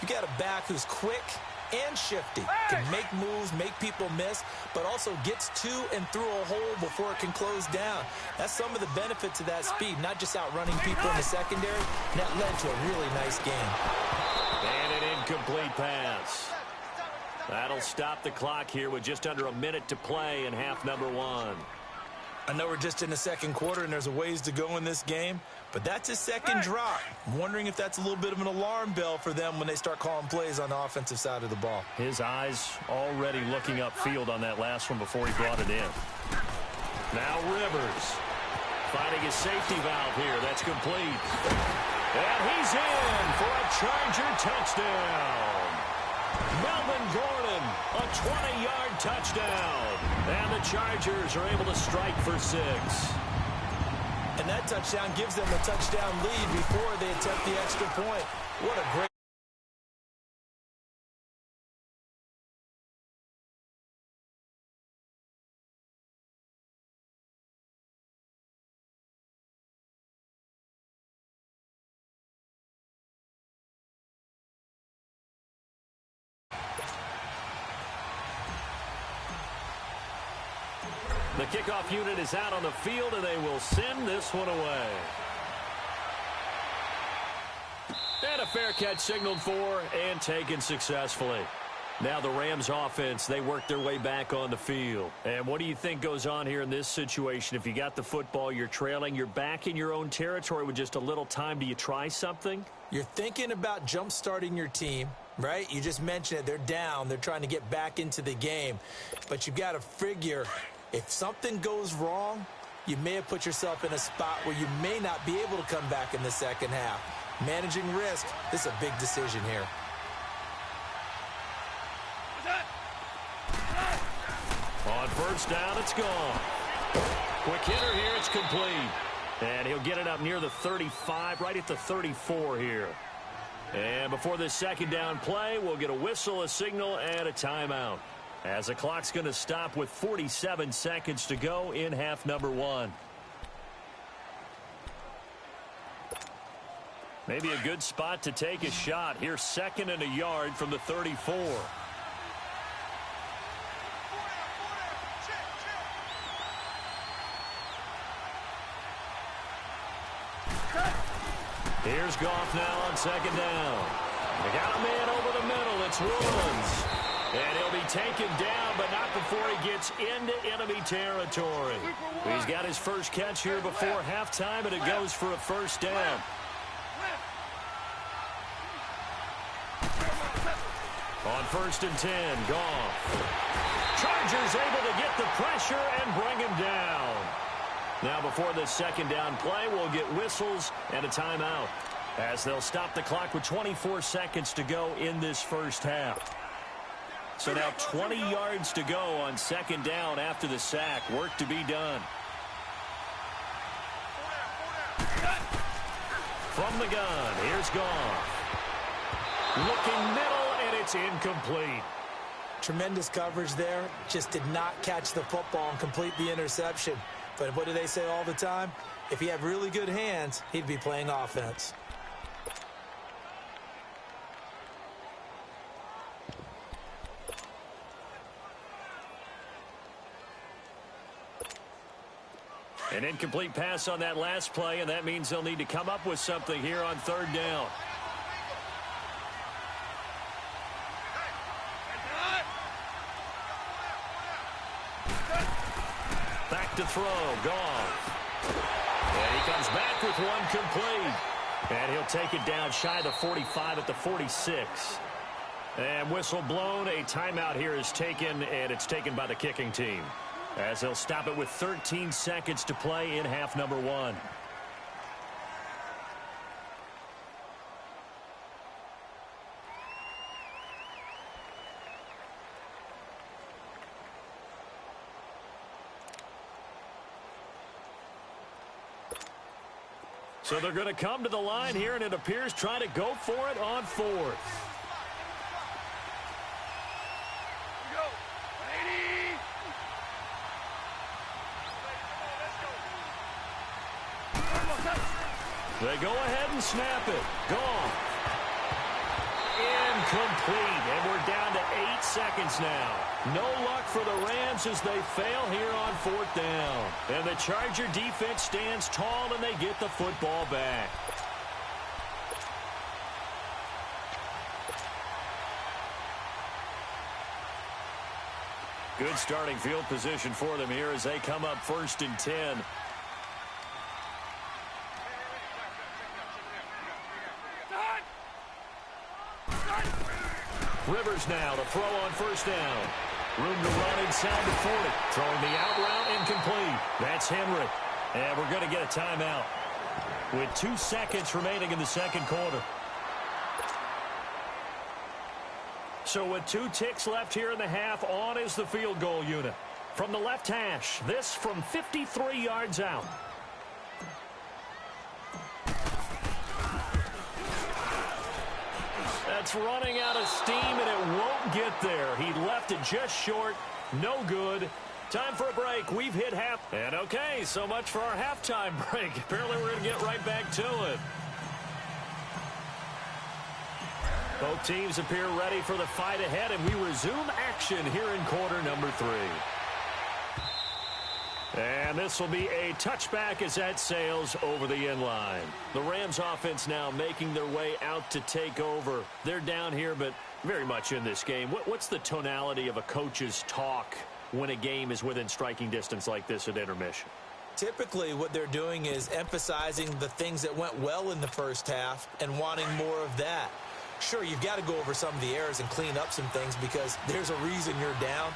you got a back who's quick and shifty, can make moves, make people miss, but also gets to and through a hole before it can close down. That's some of the benefits of that speed, not just outrunning people in the secondary. And that led to a really nice game. And an incomplete pass. That'll stop the clock here with just under a minute to play in half number one. I know we're just in the second quarter and there's a ways to go in this game, but that's his second drop. I'm wondering if that's a little bit of an alarm bell for them when they start calling plays on the offensive side of the ball. His eyes already looking upfield on that last one before he brought it in. Now Rivers finding his safety valve here. That's complete. And he's in for a Charger touchdown. Melvin Gordon, a 20-yard touchdown. And the Chargers are able to strike for 6. And that touchdown gives them a touchdown lead before they attempt the extra point. What a great... The kickoff unit is out on the field, and they will send this one away. And a fair catch signaled for and taken successfully. Now the Rams offense, they work their way back on the field. And what do you think goes on here in this situation? If you got the football, you're trailing, you're back in your own territory with just a little time. Do you try something? You're thinking about jump-starting your team, right? You just mentioned it. They're down. They're trying to get back into the game. But you've got to figure, if something goes wrong, you may have put yourself in a spot where you may not be able to come back in the second half. Managing risk, this is a big decision here. On first down, it's gone. Quick hitter here, it's complete. And he'll get it up near the 35, right at the 34 here. And before this second down play, we'll get a whistle, a signal, and a timeout, as the clock's going to stop with 47 seconds to go in half number one. Maybe a good spot to take a shot. Here's 2nd and a yard from the 34. Here's Goff now on 2nd down. They got a man over the middle. It's Woods. And he'll be taken down, but not before he gets into enemy territory. He's got his first catch here before halftime, and it goes for a first down. On 1st and 10, Goff. Chargers able to get the pressure and bring him down. Now before this second down play, we'll get whistles and a timeout, as they'll stop the clock with 24 seconds to go in this first half. So now 20 yards to go on 2nd down after the sack. Work to be done. From the gun, here's Goff. Looking middle, and it's incomplete. Tremendous coverage there. Just did not catch the football and complete the interception. But what do they say all the time? If he had really good hands, he'd be playing offense. An incomplete pass on that last play, and that means they'll need to come up with something here on 3rd down. Back to throw, Goff. And he comes back with one complete. And he'll take it down shy of the 45 at the 46. And whistle blown. A timeout here is taken, and it's taken by the kicking team, as they'll stop it with 13 seconds to play in half number one. So they're going to come to the line here, and it appears trying to go for it on fourth. Here we go. 180. They go ahead and snap it. Gone. Incomplete, and we're down to 8 seconds now. No luck for the Rams as they fail here on fourth down. And the Charger defense stands tall, and they get the football back. Good starting field position for them here as they come up 1st and 10. Rivers now to throw on 1st down. Room to run inside the 40. Throwing the out route incomplete. That's Henry. And we're going to get a timeout with 2 seconds remaining in the second quarter. So with 2 ticks left here in the half, on is the field goal unit. From the left hash, this from 53 yards out. That's running out of steam, and it won't get there. He left it just short. No good. Time for a break. We've hit half. And okay, so much for our halftime break. Apparently we're going to get right back to it. Both teams appear ready for the fight ahead, and we resume action here in quarter number 3. And this will be a touchback as that sails over the end line. The Rams offense now making their way out to take over. They're down here, but very much in this game. What's the tonality of a coach's talk when a game is within striking distance like this at intermission? Typically, what they're doing is emphasizing the things that went well in the first half and wanting more of that. Sure, you've got to go over some of the errors and clean up some things because there's a reason you're down.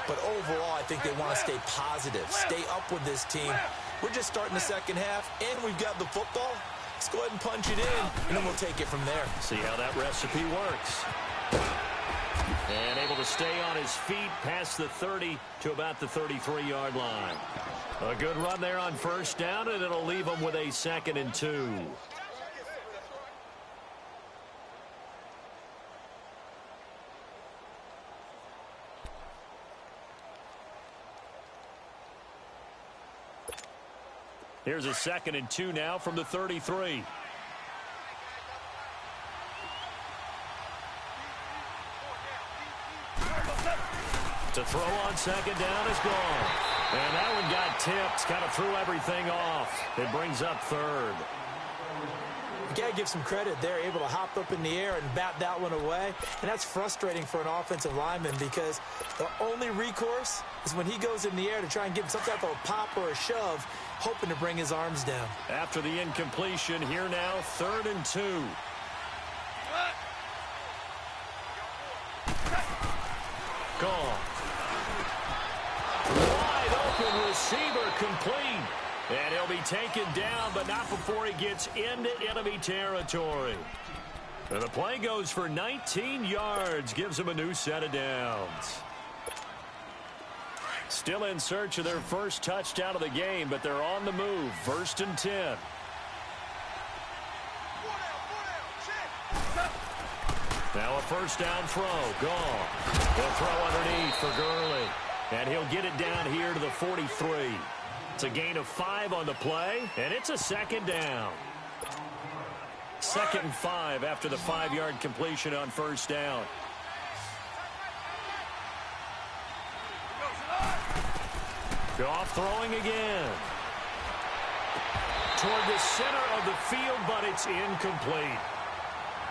But overall, I think they want to stay positive, stay up with this team. We're just starting the second half, and we've got the football. Let's go ahead and punch it in, and then we'll take it from there. See how that recipe works. And able to stay on his feet past the 30 to about the 33-yard line. A good run there on 1st down, and it'll leave them with a 2nd and 2. Here's a 2nd and 2 now from the 33. To throw on 2nd down is gone. And that one got tipped, kind of threw everything off. It brings up 3rd. You got to give some credit. They're able to hop up in the air and bat that one away. And that's frustrating for an offensive lineman because the only recourse is when he goes in the air to try and give him some type of a pop or a shove, hoping to bring his arms down. After the incompletion, here now, 3rd and 2. Gone. Wide open receiver complete. And he'll be taken down, but not before he gets into enemy territory. And the play goes for 19 yards, gives him a new set of downs. Still in search of their first touchdown of the game, but they're on the move. 1st and 10. Now a 1st down throw. Gone. He'll throw underneath for Gurley. And he'll get it down here to the 43. It's a gain of 5 on the play, and it's a 2nd down. 2nd and 5 after the 5-yard completion on 1st down. Goff throwing again. Toward the center of the field, but it's incomplete.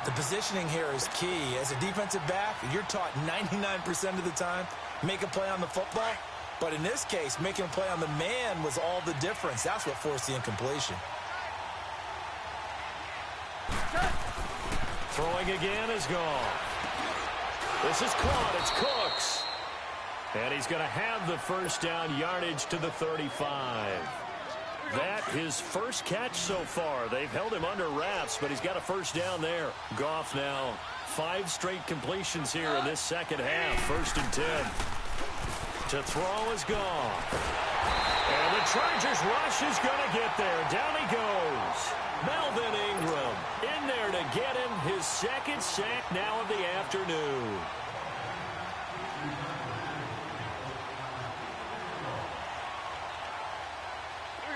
The positioning here is key. As a defensive back, you're taught 99% of the time, make a play on the football. But in this case, making a play on the man was all the difference. That's what forced the incompletion. Throwing again is gone. This is caught. It's Cooks. And he's going to have the 1st down yardage to the 35. That his first catch so far. They've held him under wraps, but he's got a 1st down there. Goff now 5 straight completions here in this second half. 1st and 10. To throw is gone. And the Chargers rush is going to get there. Down he goes. Melvin Ingram in there to get him his second sack now of the afternoon.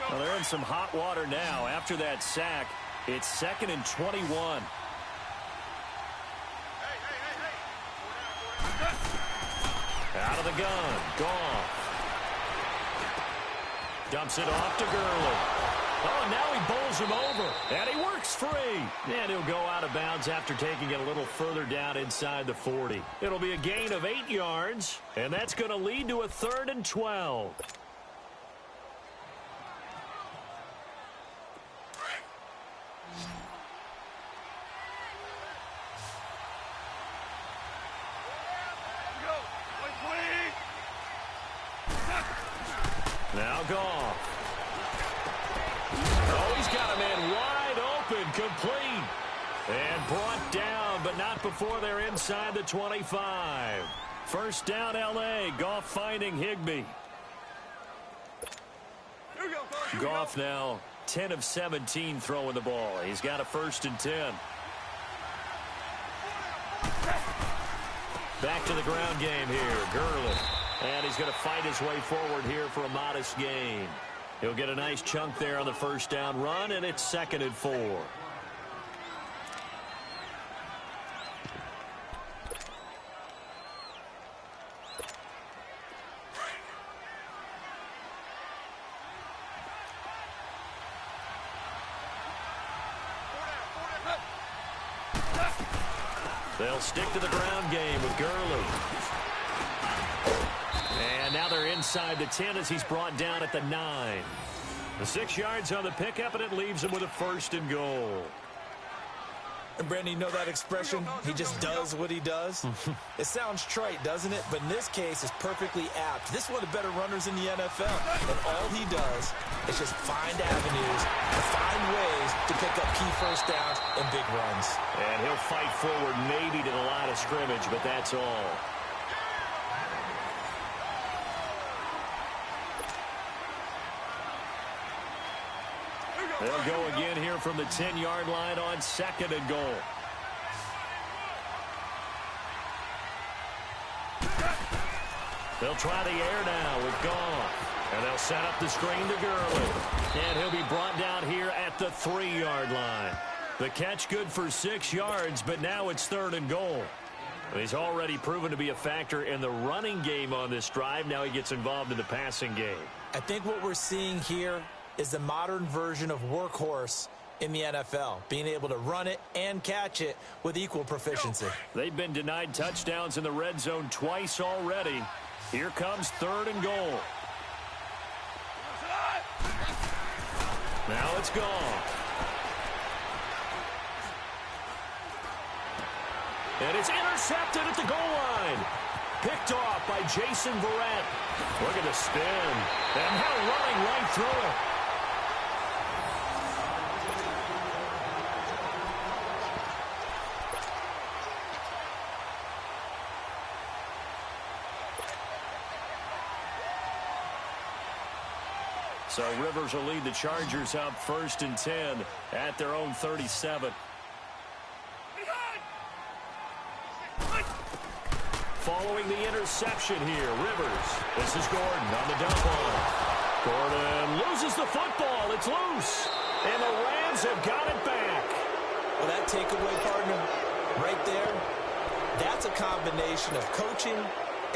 Well, they're in some hot water now. After that sack, it's 2nd and 21. Out of the gun. Goff. Dumps it off to Gurley. Oh, and now he bowls him over. And he works free. And he'll go out of bounds after taking it a little further down inside the 40. It'll be a gain of 8 yards. And that's going to lead to a 3rd and 12. Now Goff. Oh, he's got a man wide open, complete. And brought down, but not before they're inside the 25. First down, L.A. Goff finding Higbee. Goff now 10 of 17 throwing the ball. He's got a 1st and 10. Back to the ground game here. Gurley. And he's going to fight his way forward here for a modest gain. He'll get a nice chunk there on the first down run, and it's 2nd and 4. They'll stick to the ground game with Gurley. And now they're inside the 10 as he's brought down at the 9. The 6 yards on the pickup, and it leaves him with a 1st and goal. And, Brandon, you know that expression? He just does what he does? It sounds trite, doesn't it? But in this case, it's perfectly apt. This is one of the better runners in the NFL. And all he does is just find avenues, find ways to pick up key first downs and big runs. And he'll fight forward maybe to the line of scrimmage, but that's all. They'll go again here from the 10-yard line on 2nd and goal. They'll try the air now with Goff. And they'll set up the screen to Gurley. And he'll be brought down here at the 3-yard line. The catch good for 6 yards, but now it's 3rd and goal. He's already proven to be a factor in the running game on this drive. Now he gets involved in the passing game. I think what we're seeing here is the modern version of workhorse in the NFL, being able to run it and catch it with equal proficiency. They've been denied touchdowns in the red zone twice already. Here comes 3rd and goal. Now it's gone. And it's intercepted at the goal line. Picked off by Jason Verrett. Look at the spin. And now running right through it. So Rivers will lead the Chargers up 1st and 10 at their own 37. Following the interception here, Rivers. This is Gordon on the dump off. Gordon loses the football. It's loose. And the Rams have got it back. Well, that takeaway, partner, right there, that's a combination of coaching,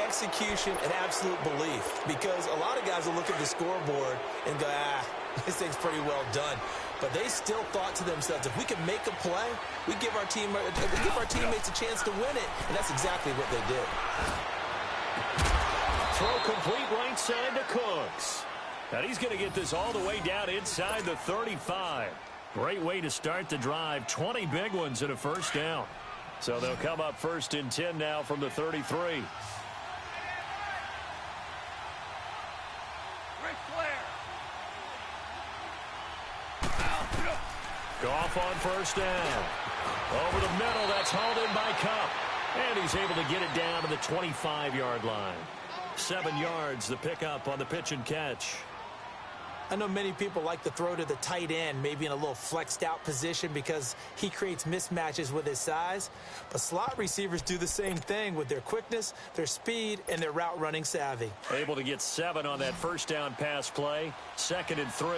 execution, and absolute belief. Because a lot of guys will look at the scoreboard and go, this thing's pretty well done. But they still thought to themselves, if we can make a play, we give our teammates a chance to win it. And that's exactly what they did. Throw complete right side to Cooks. And he's going to get this all the way down inside the 35. Great way to start the drive. 20 big ones and a first down. So they'll come up 1st and 10 now from the 33. Goff on first down. Over the middle, that's hauled in by Kupp. And he's able to get it down to the 25-yard line. 7 yards, the pickup on the pitch and catch. I know many people like to throw to the tight end, maybe in a little flexed out position because he creates mismatches with his size. But slot receivers do the same thing with their quickness, their speed, and their route running savvy. Able to get 7 on that first down pass play. 2nd and 3.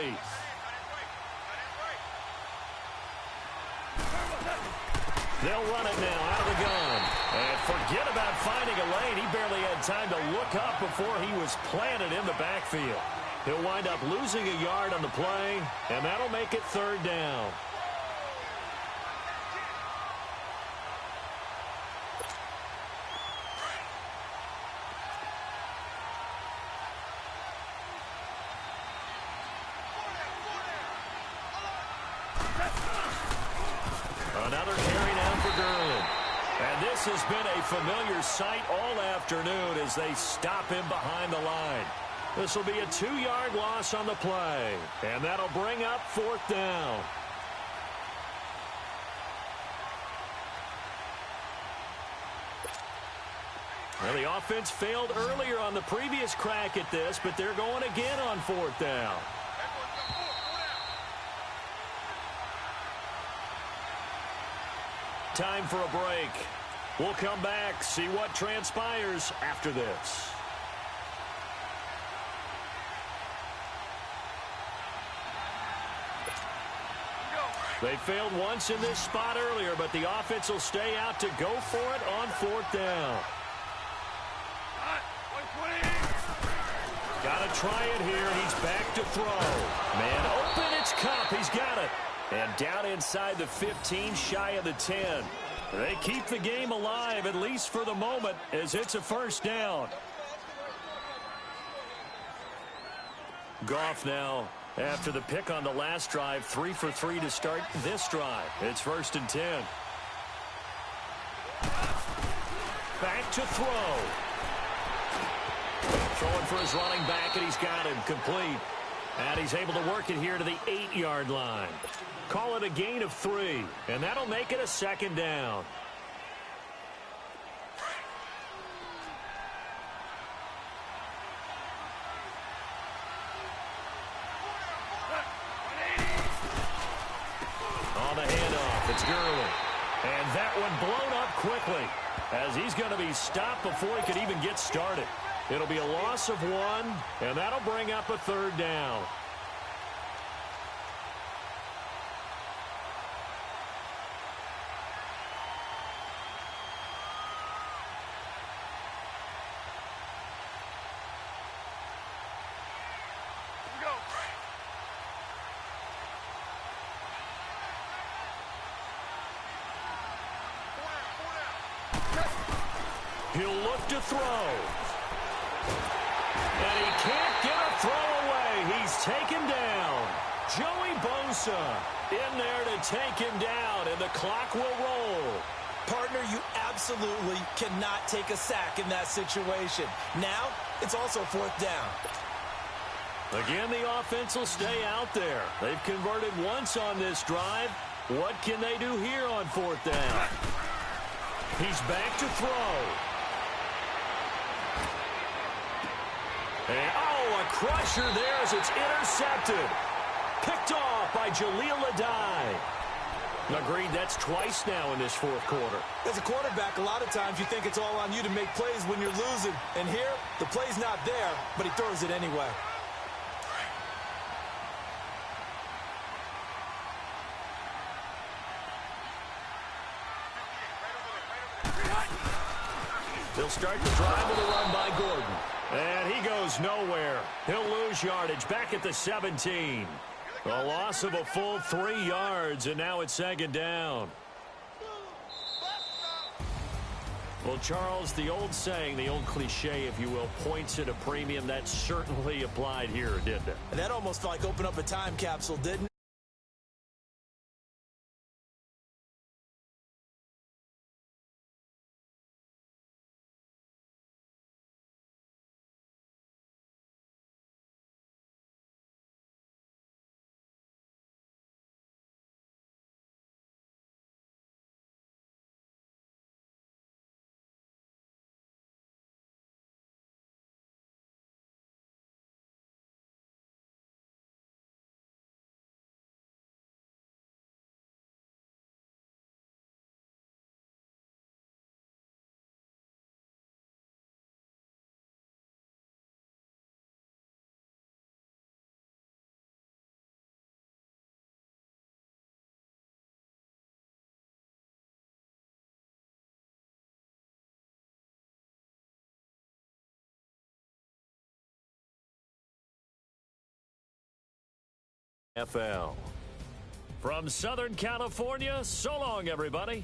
They'll run it now out of the gun. And forget about finding a lane. He barely had time to look up before he was planted in the backfield. He'll wind up losing a yard on the play, and that'll make it 3rd down. Another carry now for Gurley. And this has been a familiar sight all afternoon as they stop him behind the line. This will be a 2-yard loss on the play, and that'll bring up 4th down. Well, the offense failed earlier on the previous crack at this, but they're going again on 4th down. Time for a break. We'll come back, see what transpires after this. They failed once in this spot earlier, but the offense will stay out to go for it on 4th down. Got to try it here, and he's back to throw. Man open, it's Cup. He's got it. And down inside the 15, shy of the 10. They keep the game alive, at least for the moment, as it's a 1st down. Goff now, after the pick on the last drive, 3 for 3 to start this drive. It's 1st and 10. Back to throw. Throwing for his running back, and he's got him complete. And he's able to work it here to the 8-yard line. Call it a gain of 3, and that'll make it a 2nd down. On the handoff, it's Gurley. And that one blown up quickly as he's going to be stopped before he could even get started. It'll be a loss of 1, and that'll bring up a 3rd down. He'll look to throw. And he can't get a throw away. He's taken down. Joey Bosa in there to take him down, and the clock will roll. Partner, you absolutely cannot take a sack in that situation. Now, it's also 4th down. Again, the offense will stay out there. They've converted once on this drive. What can they do here on 4th down? He's back to throw. And, a crusher there as it's intercepted. Picked off by Jaleel Adai. Agreed, that's twice now in this 4th quarter. As a quarterback, a lot of times you think it's all on you to make plays when you're losing. And here, the play's not there, but he throws it anyway. They'll start the drive with a run by Gordon. And he goes nowhere. He'll lose yardage back at the 17. A loss of a full 3 yards, and now it's 2nd down. Well, Charles, the old saying, the old cliche, if you will, points at a premium, that certainly applied here, didn't it? That almost like opened up a time capsule, didn't it? NFL. From Southern California, so long, everybody.